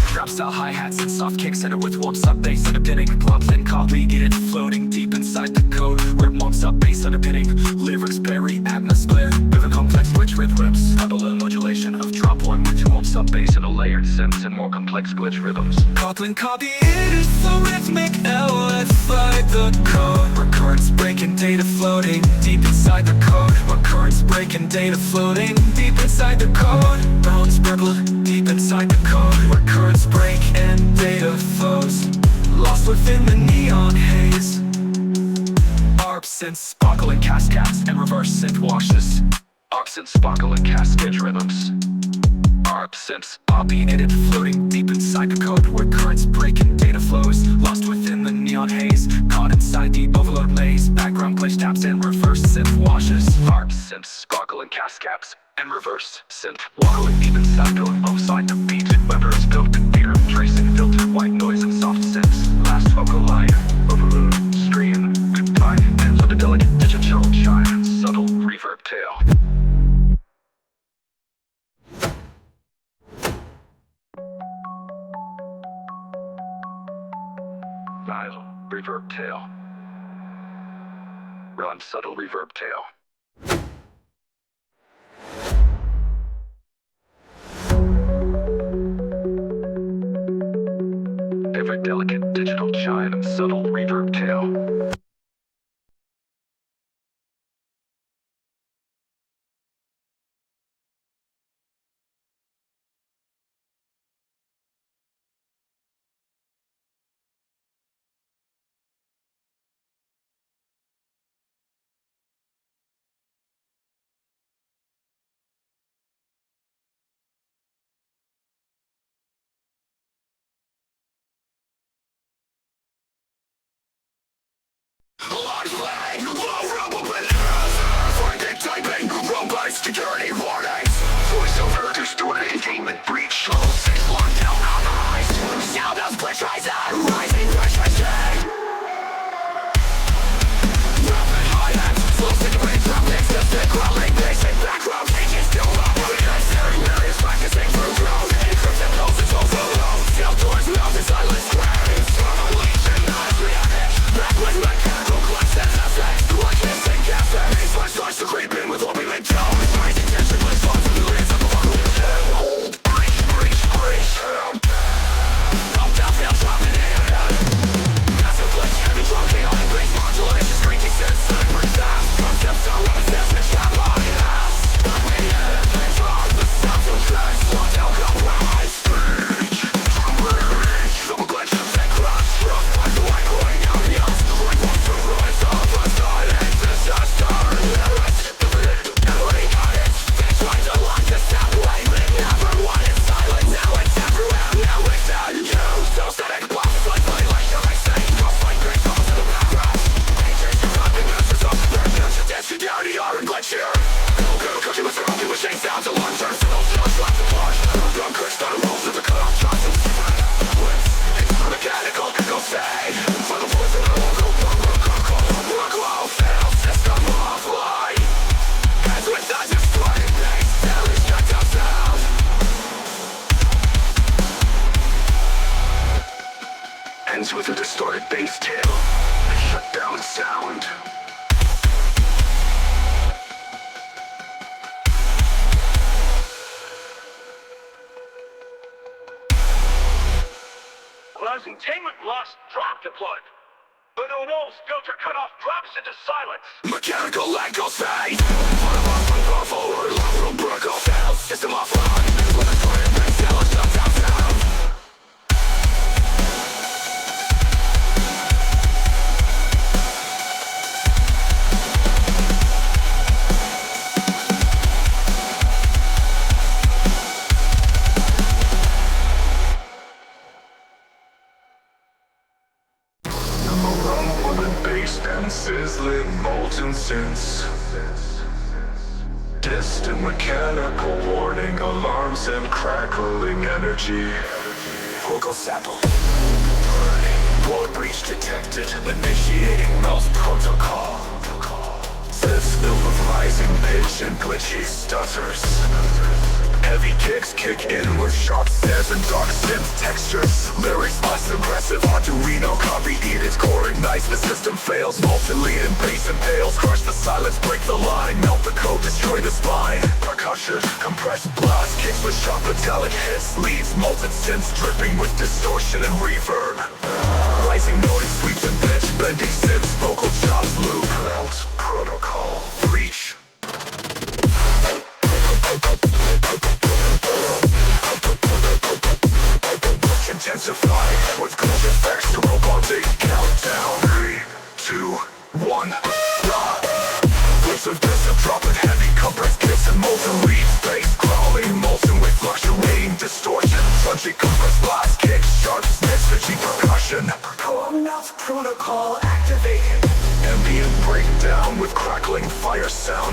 Trap style hi-hats and soft kicks enter with warm sub bass underpinning. Clubs and copy, get it floating deep inside the code. Where warm sub bass underpinning. Lyrics bury atmosphere. With a complex glitch rhythms. Double and modulation of drop one with warm sub bass and a layered synths and more complex glitch rhythms. Kotlin copy, it is so rhythmic, L inside the code. Recurrence breaking data floating deep inside the code. Recurrence breaking data floating deep inside the code. Bones burble deep inside the code. Recurrence break and data flows. Lost within the neon haze. Arp synth sparkle and cascades and reverse synth washes. Arp synth sparkle and cascade rhythms. Arp synths opinionated floating deep inside the code. Where currents break and data flows. Lost within the neon haze. Caught inside the overload maze. Background glitch taps and reverse synth washes. Arp harp synths, sparkling cascaps, and reverse synth. Waddling even sample alongside the beat. Weathers built in beer, tracing filtered white noise and soft synths. Last vocal line, overload, stream, goodbye, ends with a delicate digital chime, subtle reverb tail. Dial, reverb tail. Run, subtle reverb tail. Every delicate digital chime and subtle reverb tail. Security warnings. Voiceover distorted containment breach. Level 6 locked down authorized. Sound of glitch rise up. Rising rush machine. Rapid highlights. Slow syncopated drum mix. System growling. Basic background changes. Still operating. Various practicing through drone. Encrypted notes. It's overload. Sealed doors. Mouth in silence. Screams. Revelation. Not reactive. Back with mechanical clutch. That's effect. Like missing gas. Enemies. My starts to creep in with what we make down. Ends with a distorted bass tail. Shut down sound. Containment lost, drop deployed. But oh no, filter cutoff drops into silence. Mechanical lag goes fade. One of us will go forward. Lateral protocol fails. System offline. With a torrent bass tail, it shuts down sound. And sizzling molten synths. Distant mechanical warning alarms and crackling energy. Vocal sample. Burning. Port breach detected. Initiating mouse protocol. Synths filled with rising pitch and glitchy stutters. Heavy kicks kick in with sharp snares and dark synth textures. Lyrics less aggressive, Arduino copy eat its core ignites. The system fails, molten lead and bass impales. Crush the silence, break the line, melt the code, destroy the spine. Percussion, compressed blast, kicks with sharp metallic hits. Leads molten synths dripping with distortion and reverb. Rising noise sweeps and pitch, bending synths, vocal chops loop. Melt protocol, breach. Intensify with glitch effects to robotic countdown. 3, 2, 1. Whips of distant dropping heavy compressed kicks and molten lead bass crawling, molten with fluctuating distortion. Punchy compressed blast kicks, sharp snares, pitchy percussion. Mouth protocol activated. Ambient breakdown with crackling fire sound.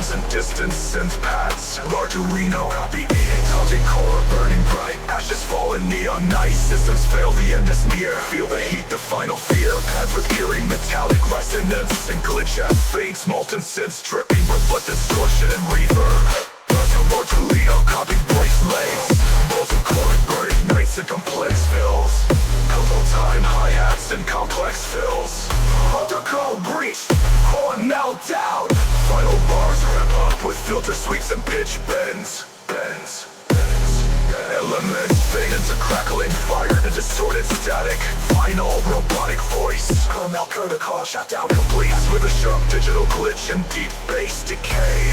molten synth pads. Arduino, the E8,000 core burning bright. Ashes fall in neon night. Systems fail, the end is near. Feel the heat, the final fear. Pads with killing metallic resonance and glitch as fades. Molten synths dripping with blood distortion and reverb. Arduino, copy voice lanes. Molten core burning nights and complex fills. Hello time, hi-hats and complex fills. Undercall breach, horn meltdown. Final bars ramp up with filter sweeps and pitch bends. Elements fade into crackling fire and distorted static. Final robotic voice. Melt protocol shutdown complete with a sharp digital glitch and deep bass decay.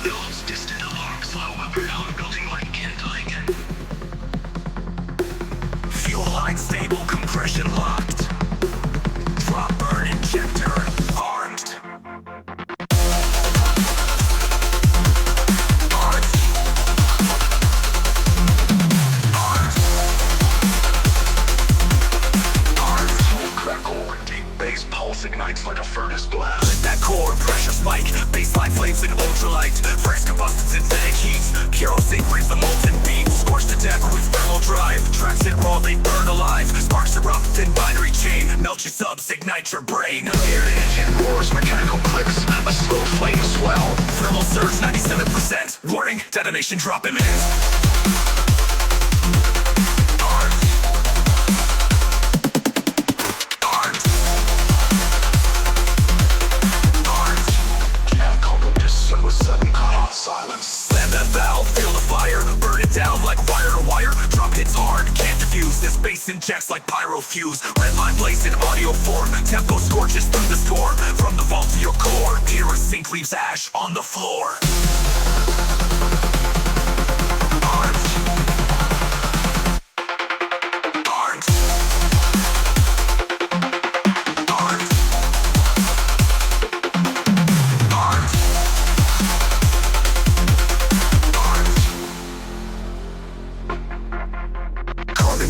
Films, distant alarms, slow up around, building like kindling. Fuel line stable, compression locked. Drop burn injector, armed. Crackle, deep bass pulse ignites like a furnace blast. Lit that core, pressure spike, baseline flames in ultralight. Fresh combusted synthetic heat, kerosene brings the molten beat. Scorch the deck with thermal drive, tracks it raw, they burn alive. Sparks erupt in binary chain, melt your subs, ignite your brain. Air engine roars, mechanical clicks, a slow flame swell. Thermal surge 97%, warning, detonation drop imminent. Slam that valve, feel the fire, burn it down like wire to wire. Drop hits hard, can't diffuse, this bass injects like pyro fuse. Red line blaze in audio form, tempo scorches through the storm. From the vault to your core, here a sink leaves ash on the floor.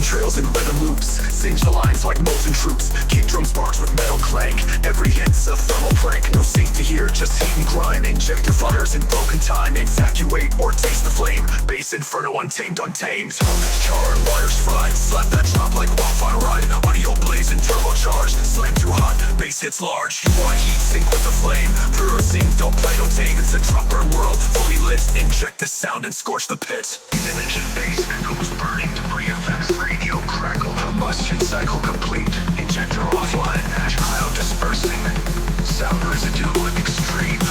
Trails and rhythm loops, singe the lines like molten troops. Kick drum sparks with metal clank, every hit's a thermal prank. No sync to hear, just heat and grind. Injector fires in broken time, evacuate or taste the flame. Bass inferno untamed, char and wires fried, slap that drop like wildfire ride. Audio blaze and turbocharged, slam too hot, bass hits large. You want heat, sync with the flame. Pure sync, don't play, don't tame. It's a dropper world, fully lit. Inject the sound and scorch the pit. Image and bass echoes burning, debris effects. Radio crackle, combustion cycle complete. Injector offline, ash cloud dispersing. Sound residue extreme.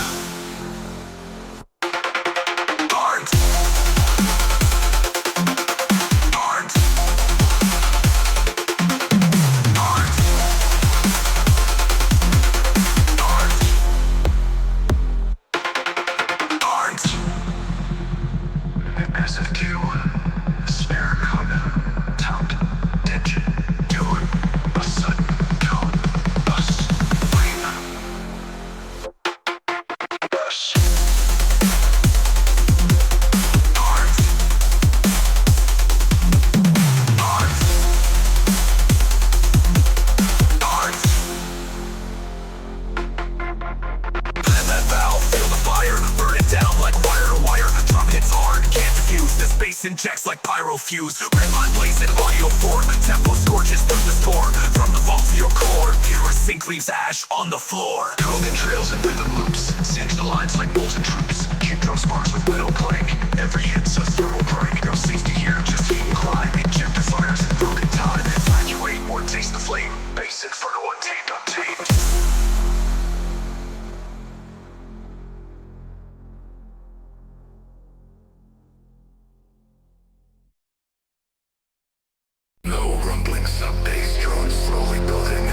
Armed. Armed. Armed. Armed. Armed. Massive Q. Spare code. Top digit. Doing a sudden code. Bust. Flame. Bust. Armed. Armed. Armed. Plan that valve, feel the fire, burn it down like wire to wire. Drop hits hard, can't diffuse, this bass injects like pyro fuse. Red line blaze in audio form, tempo scorches through the storm. From the vault to your core, pure sync leaves ash on the floor. Golden trails and rhythm loops, singe the lines like molten troops. Kick drum sparks with metal clank, every hit's a thermal prank. No safety here, just heat and climb. Injector fires in broken time, evacuate or taste the flame. Bass inferno untamed. No rumbling sub-bass drone slowly building.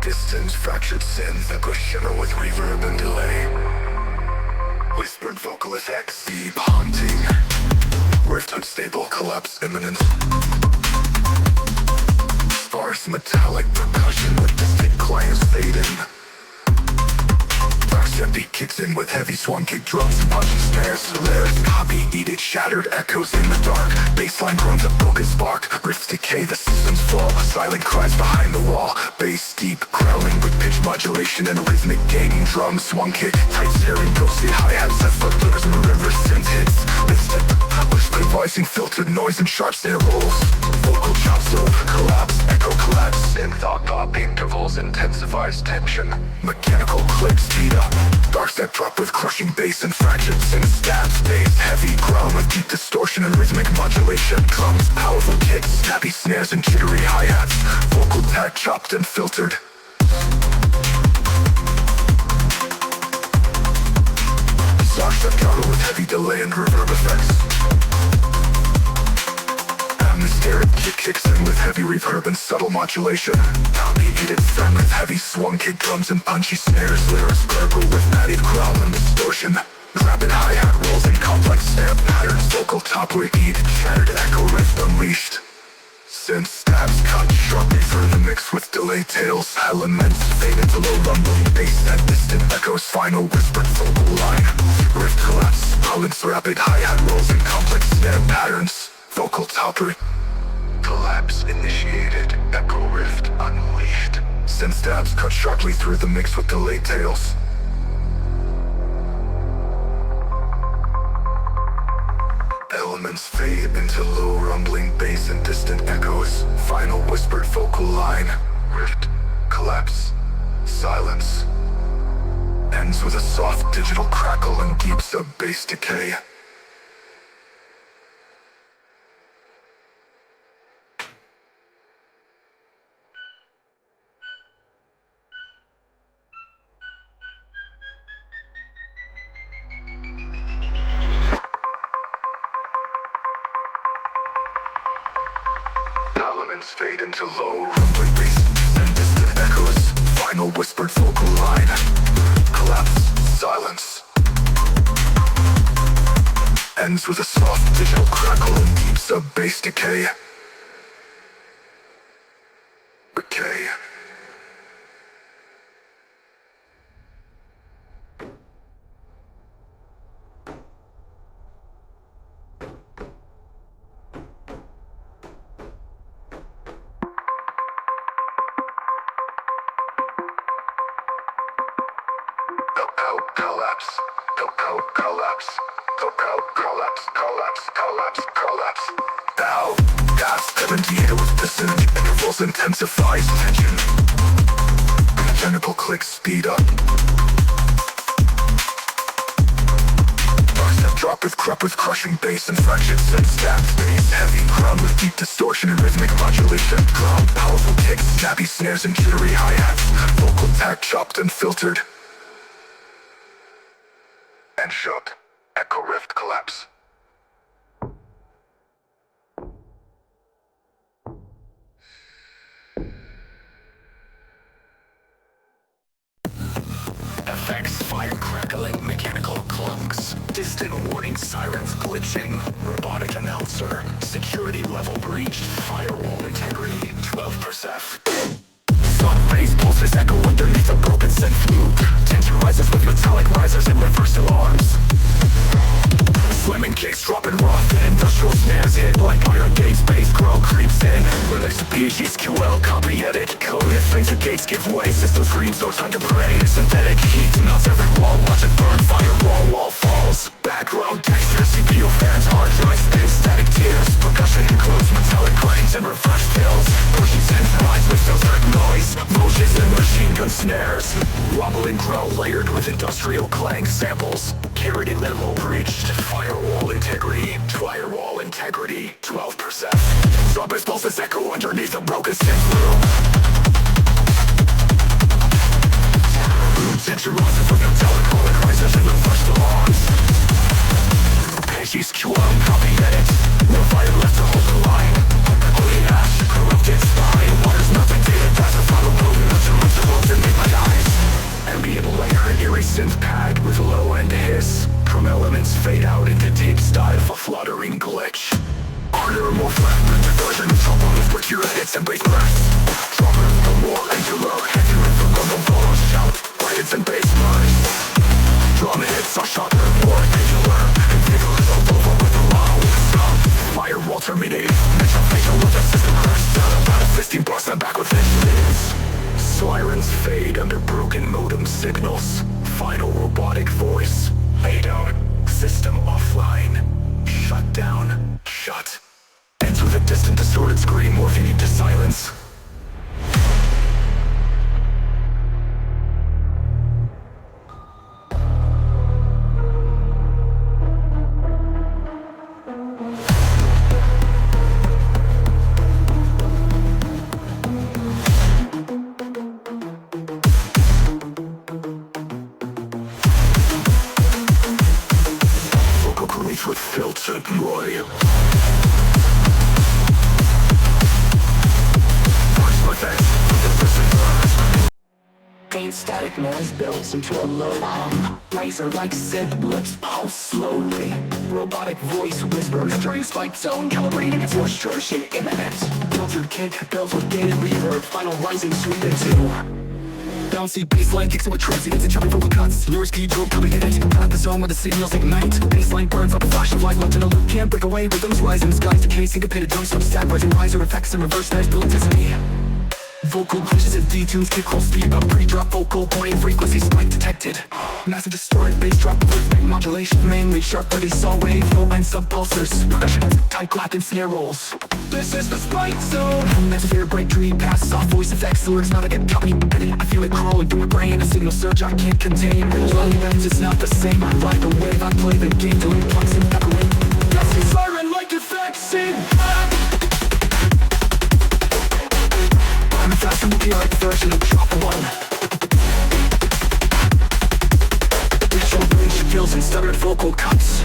Distant fractured synth echo shiver with reverb and delay. Whispered vocal effects deep haunting. Rift unstable, collapse imminent. Sparse metallic percussion with distinct claims fading. Bass That beat kicks in with heavy swung kick drums and punchy snares. Lyrics copy, eat it, shattered echoes in the dark. Bassline groans a broken spark. Riffs decay, the systems fall. Silent cries behind the wall. Bass deep, growling with pitch modulation and rhythmic gaining. Drums swung kick, tight staring, ghostly hi-hats that footlookers and river synth hits. Listen, whisper voicing, filtered noise and sharp snare rolls. Vocal chops over, collapse, echo collapse. Synth pop intervals intensifies tension. Mechanical clicks speed up. Dark step drop with crushing bass and fractured synth stabs. Bass heavy ground with deep distortion and rhythmic modulation. Drums powerful kicks, snappy snares and jittery hi-hats. Vocal tag chopped and filtered. Dark step counter with heavy delay and reverb effects. Atmospheric kick kicks in with heavy reverb and subtle modulation. Downbeat fret with heavy swung kick drums and punchy snares. Lyrics purple with added growl and distortion. Rapid hi-hat rolls and complex snare patterns. Vocal top repeat, shattered echo riff unleashed. Synth stabs cut sharply through the mix with delay tails. Elements fade into low rumbling bass and distant echoes. Final whispered vocal line. Riff collapse, balance rapid hi-hat rolls and complex snare patterns. Vocal top collapse initiated, echo rift unleashed. Synth stabs cut sharply through the mix with delay tails. Elements fade into low rumbling bass and distant echoes. Final whispered vocal line. Rift, collapse, silence. Ends with a soft digital crackle and deep sub-bass decay. Elements fade into low rumbling bass and distant echoes. Final whispered vocal line. Collapse, silence. Ends with a soft digital crackle and deep sub-bass decay. Decay. Collapse, collapse. Now, gas 78 with dissonant intervals intensifies tension. Mechanical clicks speed up. Dark step drop with crushing bass and fractured synth stabs. Bass heavy ground with deep distortion and rhythmic modulation. Drum powerful kicks, snappy snares and jittery hi-hats. Vocal tag chopped and filtered. And shook. Echo rift collapse. Effects, fire crackling, mechanical clunks. Distant warning sirens glitching. Robotic announcer. Security level breached. Firewall integrity 12%. Soft bass pulses echo underneath a broken synth loop. Tension rises with metallic risers and reversed alarms. Slamming kicks dropping rough and industrial snares hit like iron gates. Bass growl creeps in. Relax to PG's QL copy edit. Code if things at gates give way. System screams no time to pray. Synthetic heat melts every wall. Watch it burn. Firewall wall falls. Background texture CPU fans. Hard drive spins. Static tears. Percussion enclosed metallic clangs and refreshed fills. Pushing synth lines with filtered noise. Motions and machine gun snares. Rumble and growl layered with industrial clang samples. Carried in level breached. Firewall integrity 12%. Trumpets pulses echo underneath a broken synth loop. Tension rises from metallic rolling risers and reversed alarms. Pages QM copy edit. No fire left to hold the line. Holy ash, corrupted spine. Waters melting data, that's a final movement of the roots of wolves and midnight eyes. Ambient layer, eerie synth pad with low end hiss. From elements fade out into deep style, a fluttering glitch. Harder, more fragmented version of trouble with your edits and bass breaths. Stronger, more angular, heavier from the shout. Riots and bass lines. sharper, more angular. Configures over with a loud sound. Firewall terminated. Natural facial with a system crashed down. About a 15 bucks, I'm back with this. Sirens fade under broken modem signals. Final robotic voice. Fade out. System offline. Shut down. Shut. Ends with a distant distorted scream morphing into silence. With filtered noise. Faint static noise builds into a low hum. Razor-like synth lips pulse slowly. Robotic voice whispers through spike zone, calibrating its distortion imminent. Filtered kick builds with gated reverb, final rising sweep into bouncy bassline kicks with transients and chopping vocal cuts. Lyrics key drove coming in it. At the zone where the signals ignite. Bassline burns up a flash of light. Locked in a loop, can't break away. Rhythms rise in the skies. Decay, syncopated noise, substat, rising riser effects and reverse nice built-icity. Vocal glitches and detunes, kick roll speed up, pre-drop vocal point frequency spike detected. Massive distorted bass drop, rhythmic modulation, mainly sharp, but saw wave, low and subpulsars, percussion, tight clap and snare rolls. This is the spike zone. Massive ear break, dream pass, soft voice effects, lyrics not again copy. I feel it crawling through my brain, a signal surge I can't contain. Well, it's not the same. I ride the wave, I play the game till it plugs and echoing. That's siren like effects in back. I'm a faster multi-art version of Drop One. Visual range fills and stuttered vocal cuts.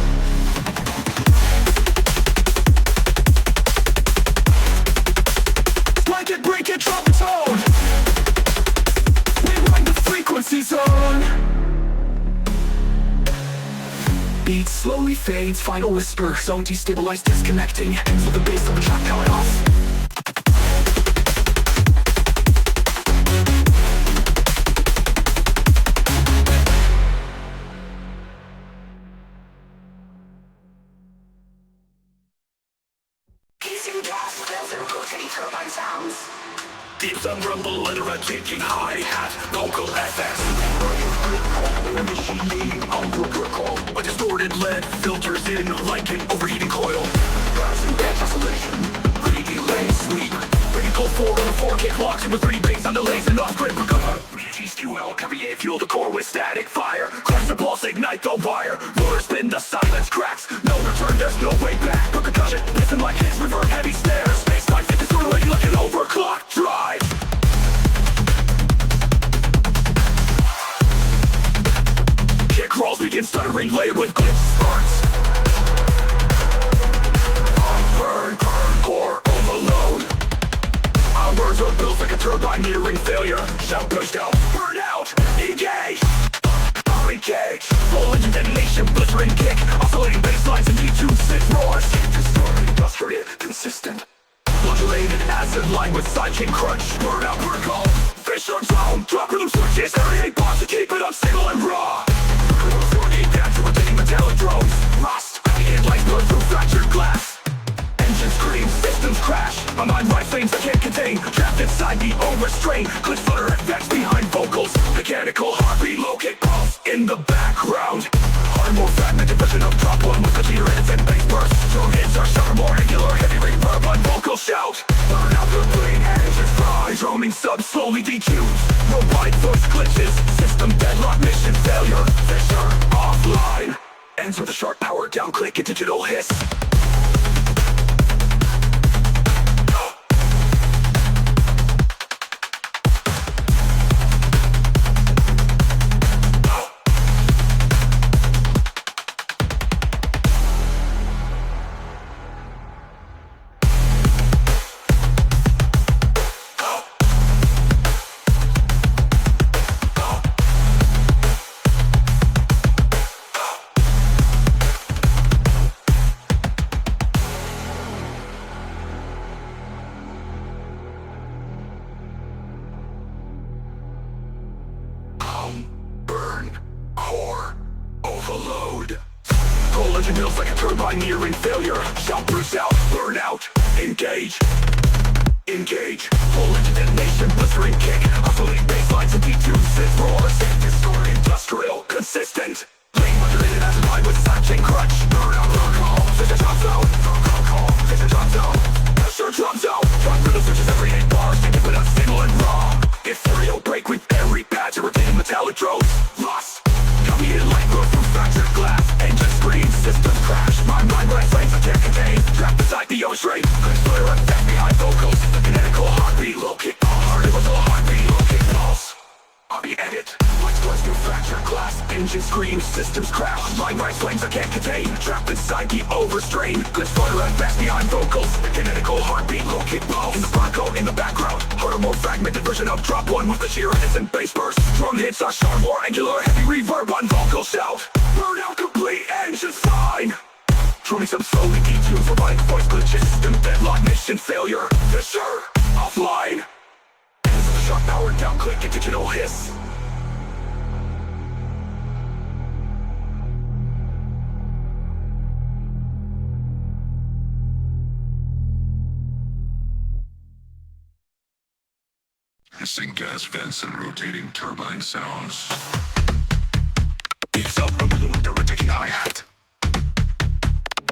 Like it, break it, drop the tone. Rewrite the frequency zone. Beat slowly fades, final whisper. Zone destabilized, disconnecting. Ends with the bass of the track coming off. Deep sun rumble and a kicking hi-hat. Vocal FX. Machining on your protocol. A distorted lead filters in like an overheating coil. Browsing edge oscillation. 3 delay sweep. Bringing cold 4 on the 4 kick locks in with 3 bass on delays and off-grid percussion. GSQL, caviar, fuel the core with static fire. Crush the pulse, ignite the wire. Roller spin, the silence cracks. No return, there's no way back. Percussion, listen like his reverb, heavy snares. Bass line fit distorted like an overclock drive. Kick crawls begin stuttering, layered with glitch sparks. Burn, core overload. Our words are built like a turbine nearing failure. Shout, push down, burn out, engage. Engage, full engine detonation, blistering kick. Oscillating bass lines and detune synth roars. Distorted, frustrated, consistent. Modulated acid line with sidechain crunch. Burn out, burn call, fish on zone. Drop rhythm switches, 38 bars to keep it unstable and raw. 48 down to rotating metallic drones. Rust, it like blood through fractured glass. Engines scream, systems crash. My mind rides flames I can't contain. Trapped inside the overstrain. Glitch flutter effects behind vocals. Mechanical heartbeat, locate pulse in the background. Hard, more fragmented version of Drop One with clear hits and bass bursts. Drone hits are sharper, more angular, heavy reverb on vocal shout. Burn out the brain, engines fry. Roaming subs slowly detuned. Robotic voice glitches. System deadlock, mission failure. Fisher offline. Ends with a sharp power down click and digital hiss. Burn, core, overload. Whole engine mills like a turbine nearing failure. Shout, bruise out, burn out, engage. Engage, whole engine detonation, blistering kick. Oscillating baselines and detunes, this roars. Historic, industrial, consistent. Lane modulated as a line with side chain crutch. Burn out, burn call, vision drops out. Burn call, vision drops out. Pressure drops out. Drop riddle searches every 8 bars. Take it with a single and raw. Ethereal break with every patch. Irritating metallic droves. Lost. Copy in light growth through fractured glass. Engine screens, systems crash. My mind rise flames I can't contain. Trapped beside the ocean. Conspire effect behind vocals. The kinetical heartbeat, locate hard. It was a heartbeat, locate pulse. Copy edit. Lights blast through fractured glass. Engine screams, systems crash. Mind rise flames I can't contain. Trapped inside the overstrain. Conspire effect behind vocals. The kinetical heartbeat, locate pulse. In the Bronco, in the background. Harder, more fragmented version of drop one with the sheer hits and bass burst. Drum hits are sharp, more angular, heavy reverb on vocal shout. Burn out complete, engine sign. Tuning some slowly detunes, robotic voice glitches. System deadlock, mission failure. Fisher, offline. Shock power down click, a digital hiss. Hissing gas vents and rotating turbine sounds. Beats up from balloon, irritating hi-hat.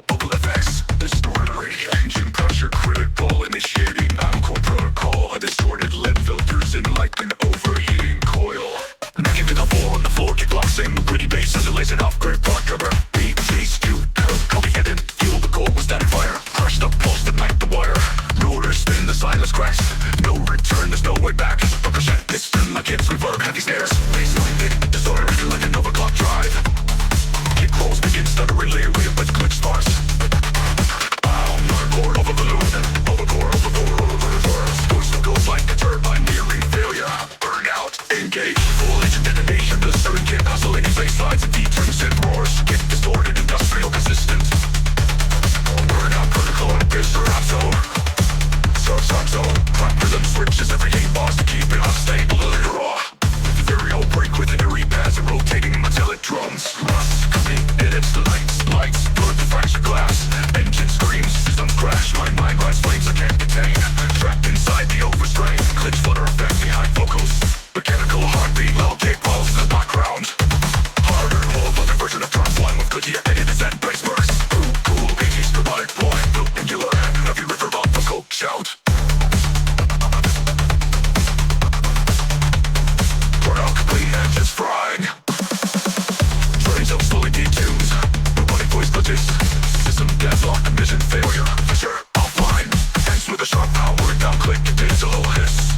Vocal effects, distorted radio. Engine pressure critical, initiating medical protocol. A distorted lead filters in like an overheating coil. And I give it a 4 on the floor, kickbox, same gritty bass as it lays it off, great block cover. Beat, chase, you, curve, copy headed. Fuel the cold with static fire. Crush the pulse, ignite the wire. Rotor spin, the silence cracks. No return, there's no way back. Percussion, piston, like it's reverb, heavy snares. Baseline big, disorder, like an overclock drive. Kick rolls, begin stuttering, layer, but glitch sparse. Overcore, over balloon, overcore, Boost goes like a turbine nearing failure. Burn out, engage, full engine detonation. The stirring kick, oscillating bass lines and detunes and roars. Get distorted, industrial, consistent. Burn out, vertical, and piston rap zone. Sub zone, crack rhythm switches every 8 bars to keep it unstable, raw. Ethereal break with eerie pads and rotating metallic drums. Rust, coming, edits the lights, burn the fractured glass. Engine screams, systems crash, my mind rise flames I can't contain. Trapped inside the overstrain, glitch flutter effect behind vocals. Mechanical heartbeat, loud kick pulse in the background. Harder, whole other version of drop one with good edits and bass bursts. Cool, 80s robotic point, loop angular, heavy river on vocal shout. Engines frying. Trains up slowly detunes. Robotic voice glitches. System deadlock, mission failure. Fisher, offline. Hence with a sharp power down click, it is a little hiss.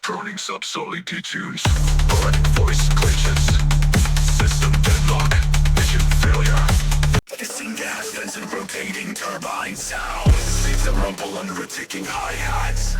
Droning sub-solely detunes, poetic voice glitches, system deadlock, mission failure. Hissing gas vents and rotating turbine sounds. Seems a rumble under a ticking hi-hats.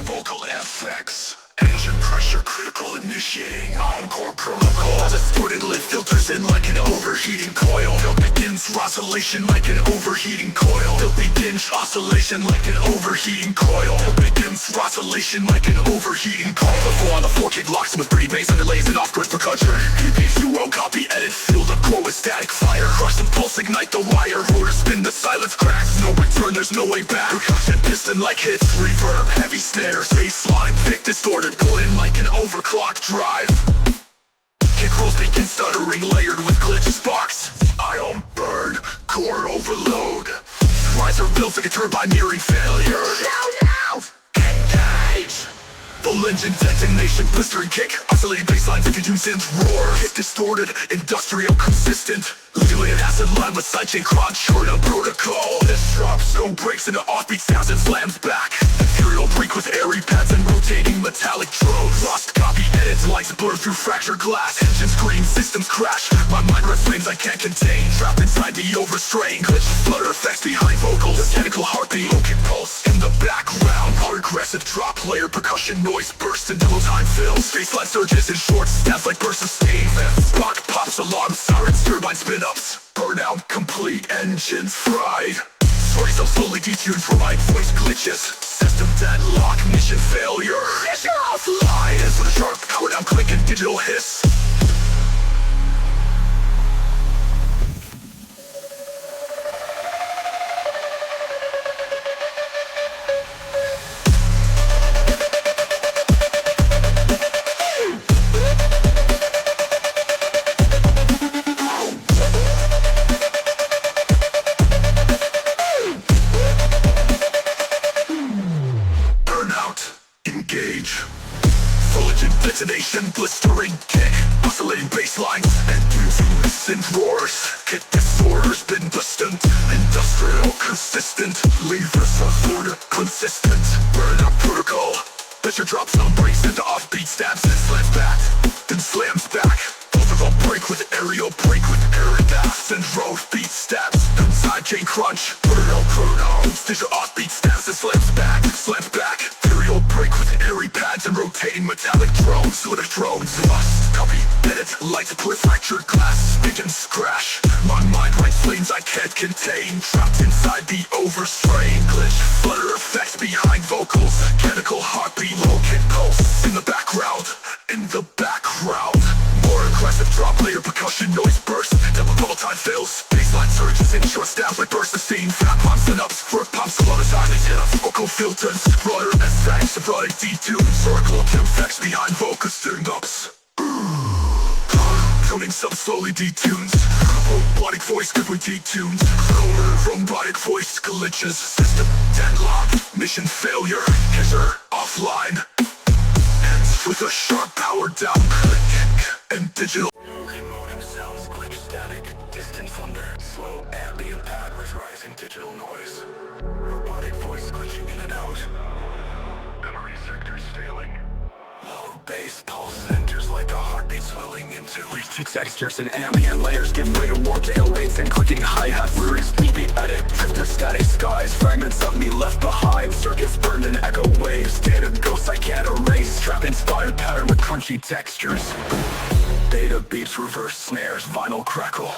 Vocal effects, engine pressure critical, initiating encore protocol. As a distorted lid filters in like an overheating coil. It begins oscillation like an overheating coil. It begins oscillation like an overheating coil. It begins oscillation like an overheating coil. Before on the 4-kick locks with pretty bass underlays and off-grid percussion. EPs, copy, edit, fill the core with static fire. Crush the pulse, ignite the wire. Rotor spin, the silence cracks. No return, there's no way back. Percussion piston like hits, reverb, heavy snares, bass line, thick distorted, pull in like an overclocked drive. Kick rolls begin stuttering, layered with glitch sparks. Ion burn, core overload. Riser built like a turbine nearing failure. Now, engage. Full engine detonation, blistering kick, oscillating basslines and confused synth roar. Hit distorted, industrial consistent. Undulating acid line with sidechain crunch, short of protocol. This drops, no breaks into offbeat sounds and slams back. Ethereal break with airy pads and rotating metallic drones. Lost copy edits, lights blur through fractured glass. Engine scream, systems crash. My mind runs flames I can't contain. Trapped inside the overstrain. Glitch, flutter effects behind vocals. Mechanical heartbeat, low-kick pulse in the background. Progressive drop layer, percussion noise bursts until time fills. Baseline surges in short stabs like bursts of steam. Spark pops, alarm sirens, turbine spin-ups. Burnout complete, engines fried. Story so slowly detuned for my voice glitches. System deadlock, mission failure. Mission offline. As with a sharp power down click and digital hiss. Engage. Full engine detonation, blistering kick, oscillating basslines and confused synth roars. Hit disorders, been distant, industrial consistent. Levers afford consistent. Burnout protocol. Pressure drops on breaks into offbeat stabs and slams back, then slams back. Both of them break with aerial break with air gas and road beat stabs. Then sidechain crunch, burnout chronos. Digital offbeat stabs and slams back, slams back. Break with airy pads and rotating metallic drones. Sort of drones, lost, copy, edit, lights put fractured glass, pigeons crash. My mind writes flames I can't contain. Trapped inside the overstrain. Glitch, flutter effects behind vocals. Mechanical heartbeat, low-kick pulse. In the background, in the background. More aggressive drop layer, percussion noise burst. Double bubble time fills. Baseline surges in short stabs like burst of steam. Fat pumps and ups, for pumps a lot of time. Vocal filters, broader effects, erotic detunes. Circle of effects behind vocal sting-ups. Droning sub-slowly detunes. Robotic voice good with detunes. Robotic voice glitches. System deadlock, mission failure. Kisser offline. Ends with a sharp power down click and digital. Locomotive sounds glitch static. Distant thunder. Slow ambient pad with rising digital noise. Robotic voice glitching in and out. Memory sectors failing. Low bass pulse centers like a heartbeat swelling into reaching textures and ambient layers give way to warped tailwaves and clicking hi-hat words. Beat edit, drifter static skies, fragments of me left behind. Circuits burned in echo waves, data ghosts I can't erase. Trap inspired pattern with crunchy textures. Data beats, reverse snares, vinyl crackle.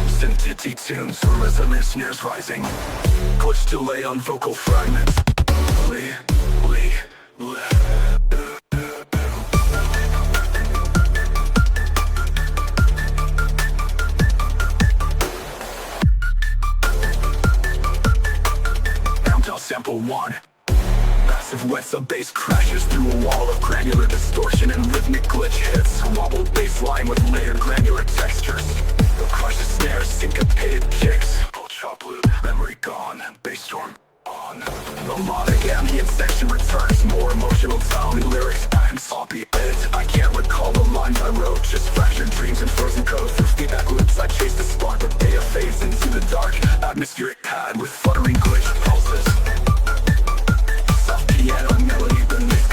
Synthity tunes, resonant snares rising. Glitch delay on vocal fragments. Countdown sample 1. Massive wet sub-bass crashes through a wall of granular distortion and rhythmic glitch hits. Wobbled bass line with layered granular textures. The crushed snares, syncopated kicks. Full chop loop, memory gone, bass storm on. Melodic ambient section returns, more emotional tone. Lyrics and sloppy edit. I can't recall the lines I wrote, just fractured dreams and frozen code. Through feedback loops I chase the spark, but data fades into the dark. Atmospheric pad with fluttering glitch pulses. Soft piano melody, the mix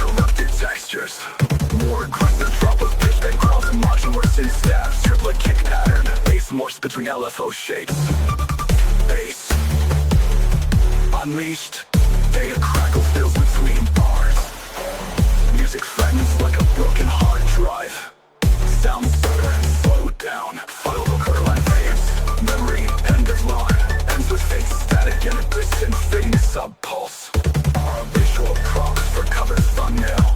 between LFO shapes. Bass unleashed, data crackle fills between bars. Music fragments like a broken hard drive. Sound stutter and slow down. Follow the curl and fades. Memory end of line. Ends with fake static and a distant fading sub-pulse. Visual props for cover thumbnail.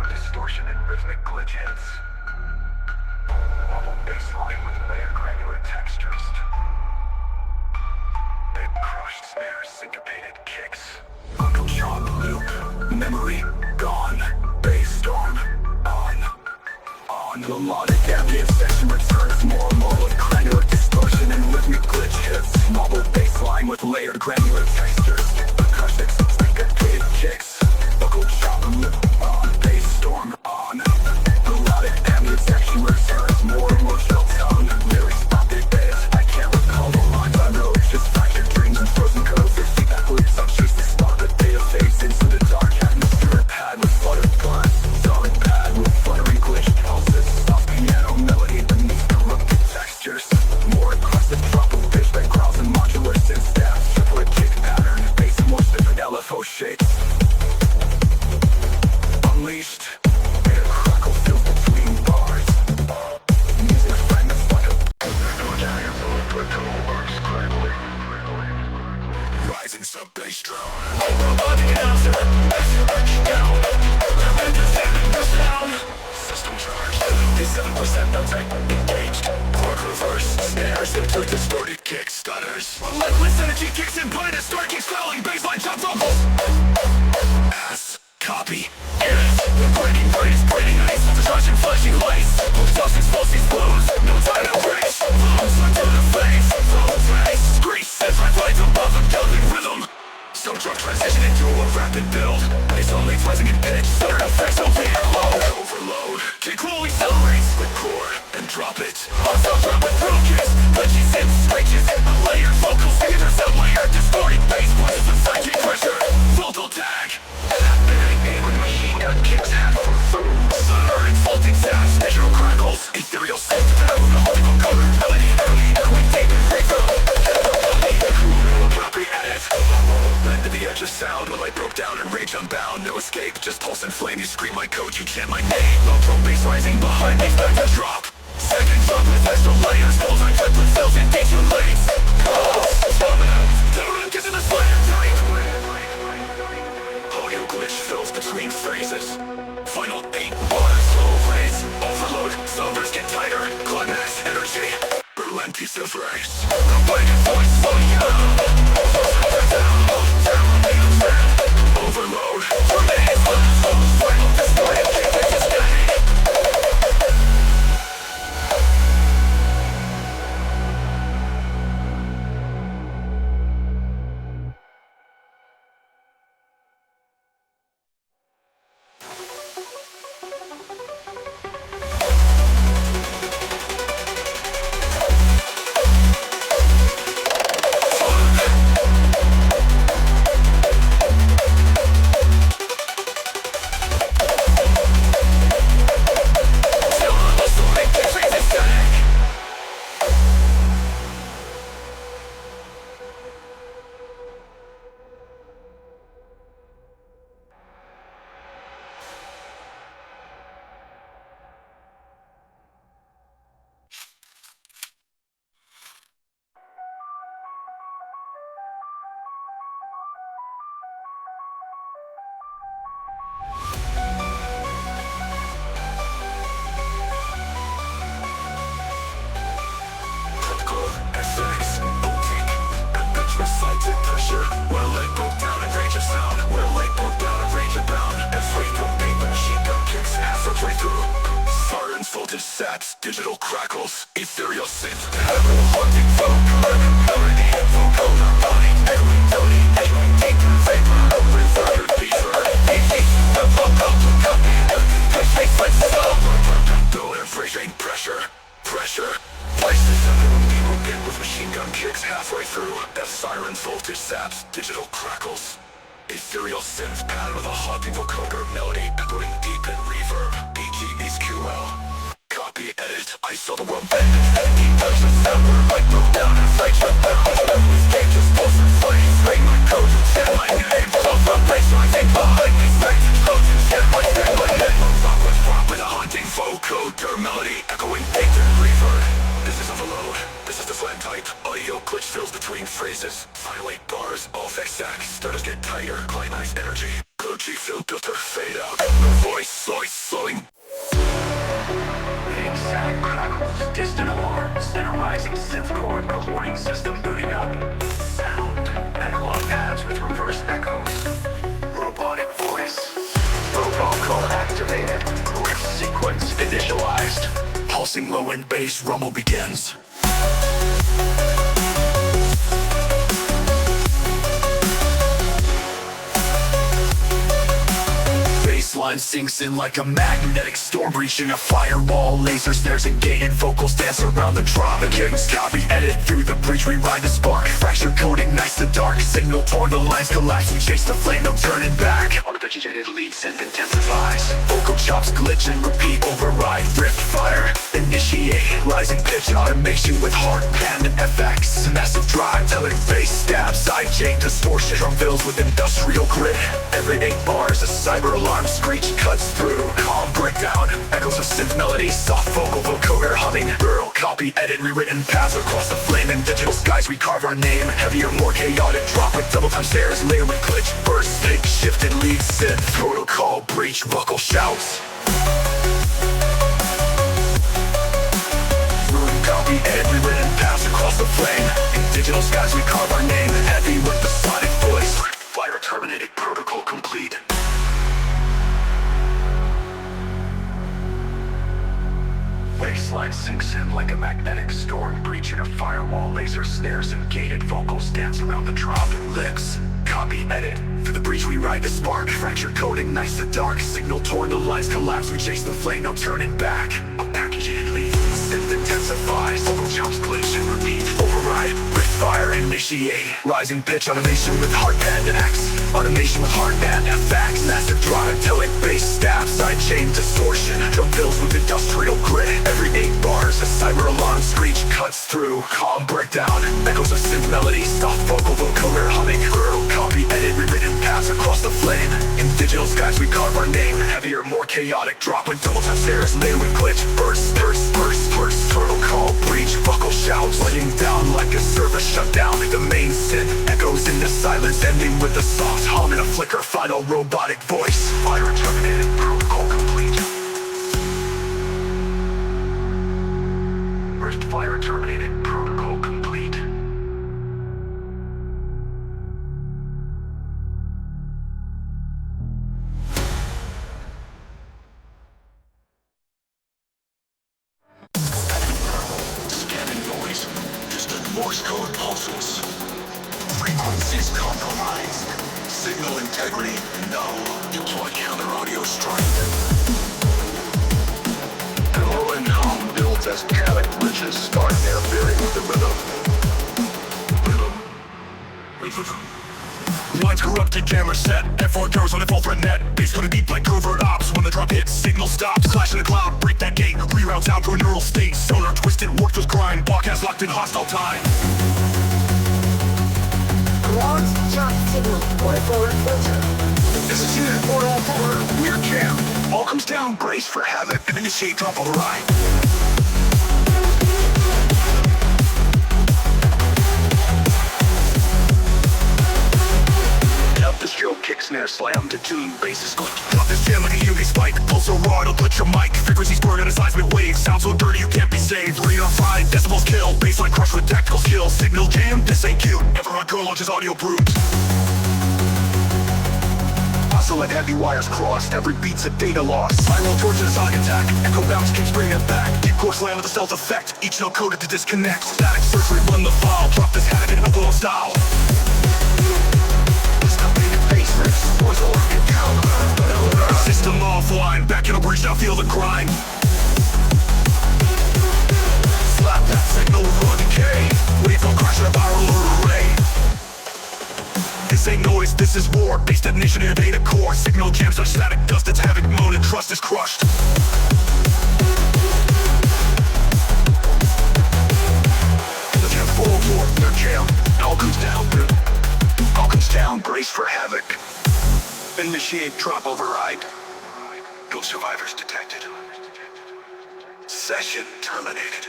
Distortion and rhythmic glitch hits. Wobble bassline with layered granular textures. Big crushed snares, syncopated kicks. Uncle John loop, memory gone. Bass storm on. Melodic ambient section returns more with granular distortion and rhythmic glitch hits. Wobble bassline with layered granular textures. Acoustics, syncopated kicks. Uncle John loop on. Storm on. Melodic ambient section returns more emotional tone. Lyrics pop big bass. I can't recall the lines I wrote. Just fractured dreams and frozen codes. They feedback loops. I'm chased the spark. The data fades into the dark atmosphere. Pad with fluttered glass. Solid pad with fluttering glitch pulses. Soft piano melody beneath corrupted textures. More aggressive drop of pitch that growls and modular synth stabs. Triplet kick pattern. Bass in more different LFO shapes. Unleashed, data crackle fills between bars. Music fragments like a rising sub-bass drone. Robotic answer, down. The sound. System charged. 57% of tech engaged. Quark reverse, snares into distorted kick stutters. Relentless energy kicks in, point and start kicks growling. Baseline chop vocals. Ass. Copy. Breaking brains, breaking ice. Destruction, flashing lights. Toss explosive blows. No time to brace. Flows to the face. Flows face. Grease. As my flights above a building rhythm. Some drug transition into a rapid build. Bass only rising in pitch. Stutter effects over low. Overload. Kick roll accelerates. With core and drop it. Also drop with throw kicks. Glitchy synths, screeches. Layered vocals. Figures out layered distorted bass. Voices with psychic pressure. Vocal tag. Kicks half for food. Slurring, faulting sounds, natural crackles. Ethereal synth, multiple color, melody, echoing tape, reverb. Copy edit. Led to the edge of sound when I broke down in rage unbound. No escape, just pulse and flame. You scream my code, you chant my name. Low pro bass rising behind me, back to drop. Second drop with extra layers. Pulls on cut with cells and dates with lanes. Don't get in the slayer tight. Glitch fills between phrases. Final 8 bars, slow race. Overload, numbers get tighter. Climax, energy, relentless of race. Combined voice, overload, final display of digital crackles, ethereal synth, heaven, haunting folk, urban melody, vocoder, melody, melody, deep vapor, open further, deeper, refreshing pressure, places in the room people get with machine gun kicks halfway through, as sirens voltage saps, digital crackles, ethereal synth pad with a haunting vocoder, melody, echoing deep in reverb, BG's QL. Copy, edit, I saw the world bend. Enemy versus ever, I broke down and fight your memories, dangerous, pulse and flames. Bring my code, get my name. So from place, I think behind me. Right, close, get my name. My head, rock with a haunting vocoder, melody, echoing deep in reverb. This is overload, this is the slam type. Audio glitch fills between phrases. Violate bars, all fake sack. Stutters get tighter, climax energy. Glitchy filter, fade out. No voice, slowing. Sound crackles, distant alarms, and a rising synth core, the warning system booting up. Sound, analog pads with reverse echoes. Robotic voice. Robot call activated. Glitch sequence initialized. Pulsing low-end bass rumble begins. Baseline sinks in like a magnetic storm, breaching a firewall. Laser snares and gated vocals dance around the drop. The kings copy, edit through the breach, rewrite the spark. Fracture coding, nice to dark. Signal torn, the lines collapse. We chase the flame, no turning back. On the digitated lead synth intensifies. Vocal chops glitch and repeat, override. Drift fire, initiate. Rising pitch automation with hard pan FX. Massive drive, telling bass stab. Sidechain distortion, drum fills with industrial grit. Every 8 bars, a cyber alarm screech cuts through. Calm breakdown, echoes of synth melody. Soft vocal vocoder humming. Girl copy, edit, rewritten paths across the flame. In digital skies we carve our name. Heavier, more chaotic, drop with double time stairs. Layer with glitch, burst, take, shifted lead synth. Protocol breach, vocal shouts. Copy, edit, rewritten paths across the flame. In digital skies we carve our name. Heavy with the sonic voice. Fire terminated, protocol complete. Baseline sinks in like a magnetic storm, breaching a firewall. Laser snares and gated vocals dance around the drop. Licks, copy, edit. Through the breach we ride the spark. Fracture coding, nice to dark. Signal torn, the lines collapse. We chase the flame, no turning back. A packaged lead, synth intensifies. Vocal chops glitch and repeat. Override, with fire, initiate. Rising pitch automation with hard band X. Automation with hard band FX. Massive drive, telling bass stab. Sidechain distortion, drum fills with industrial grit. Every 8 bars, a cyber alarm screech cuts through. Calm breakdown, echoes of synth melody. Soft vocal vocoder humming. Girl copy, edit, rewritten paths across the flame. In digital skies we carve our name. Heavier, more chaotic, drop with double time stairs. Layer with glitch, burst. Turtle call, breach, vocal shouts. Laying down like a service shutdown. The main synth echoes in the silence, ending with a soft hum and a flicker. Final robotic voice. Fire terminated, protocol complete. First fire terminated, protocol complete. Scanning noise, distant Morse code pulses. Frequencies compromised. Signal integrity, no. Deploy counter audio strike. Hello and hum builds as chaotic glitches start interfering with the rhythm. Lines corrupted, camera set. F4 goes on a full thread net. Bass gonna deep like covert ops. When the drop hits, signal stops. Clash in the cloud, break that gate. Reroutes out to a neural state. Sonar twisted, warped with grind. Broadcast locked in hostile time. Alarms, chop, signal, order forward, filter. This is unit 404. We're jammed. All comes down, brace for havoc, and initiate drop override. Up this drill, kick, snare, slam, to tune, bass is glitch. Drop this jam like a UV spike. Pulse so raw, it'll glitch your mic. Frequencies burn at a seismic wave. Sound so dirty, you can't be saved. Read on fried, decibels kill. Baseline crush with tactical skill. Signal jam, this ain't cute. Ever on go launches audio brute. Oscillate heavy wires crossed, every beat's a data loss. Spiral torches a sonic attack, echo bounce keeps bringing it back. Deep course land with a stealth effect, each note coded to disconnect. Static surgery, run the file, drop this habit in a blow style. Estimated bass riffs, voice organ down. System offline, back in a bridge, now feel the grind. Slap that signal with raw decay. Wait for crash in a viral array. This ain't noise, this is war. Base detonation in a data core. Signal jams are static dust, it's havoc mode and trust is crushed. The jam full door, the jam. All comes down, all comes down, brace for havoc. Initiate drop override. No survivors detected. Session terminated.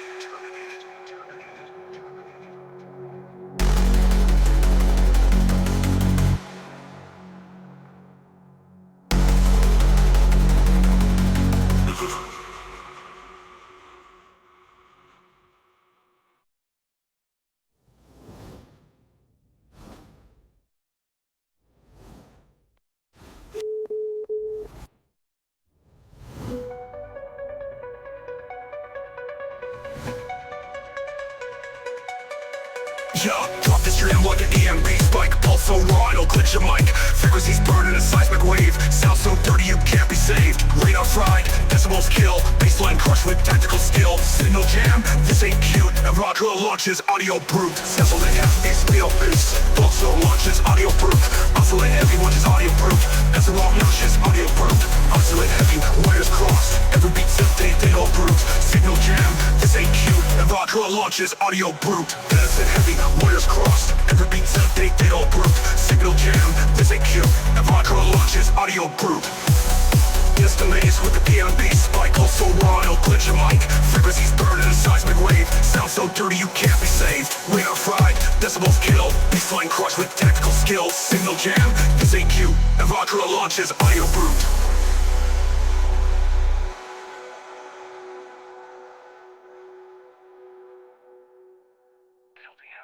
Yeah, drop this jam like an EMB spike. Pulse so raw it'll glitch your mic. Frequencies burning a seismic wave. Sound so dirty you can't be saved. Radar fried, decibels kill. Baseline crushed with tactical skill. Signal jam, this ain't cute. Erotica launches audio brute. Stenciled in half ace real bass. Also launches audio brute. Oscillate heavy launches audio brute. As the wrong launches audio brute. Oscillate heavy, wires crossed. Every beat set data brute. Signal jam, this ain't cute. Erotica launches audio brute. Medicine heavy, wires crossed. Every beat set data brute. Signal jam, this ain't cute. Erotica launches audio brute. Estimates with the PMB spike. Also raw, it'll glitch your mic. Frequencies burning a seismic wave. Sound so dirty you can't be saved. Radar fried, decibels kill. Baseline crushed with tactical skills. Signal jam, this ain't cute. Evocator launches audio brute.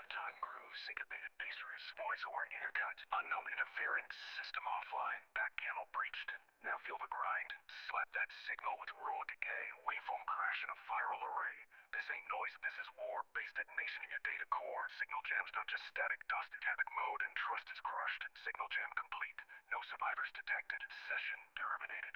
Time groove, syncopated bass riffs, voice or intercut, unknown interference, system offline, back channel breached. Now feel the grind. Slap that signal with raw decay, waveform crash in a viral array. This ain't noise, this is war. Base detonation in your data core. Signal jam's not just static dust, it's havoc mode and trust is crushed. Signal jam complete. No survivors detected. Session terminated.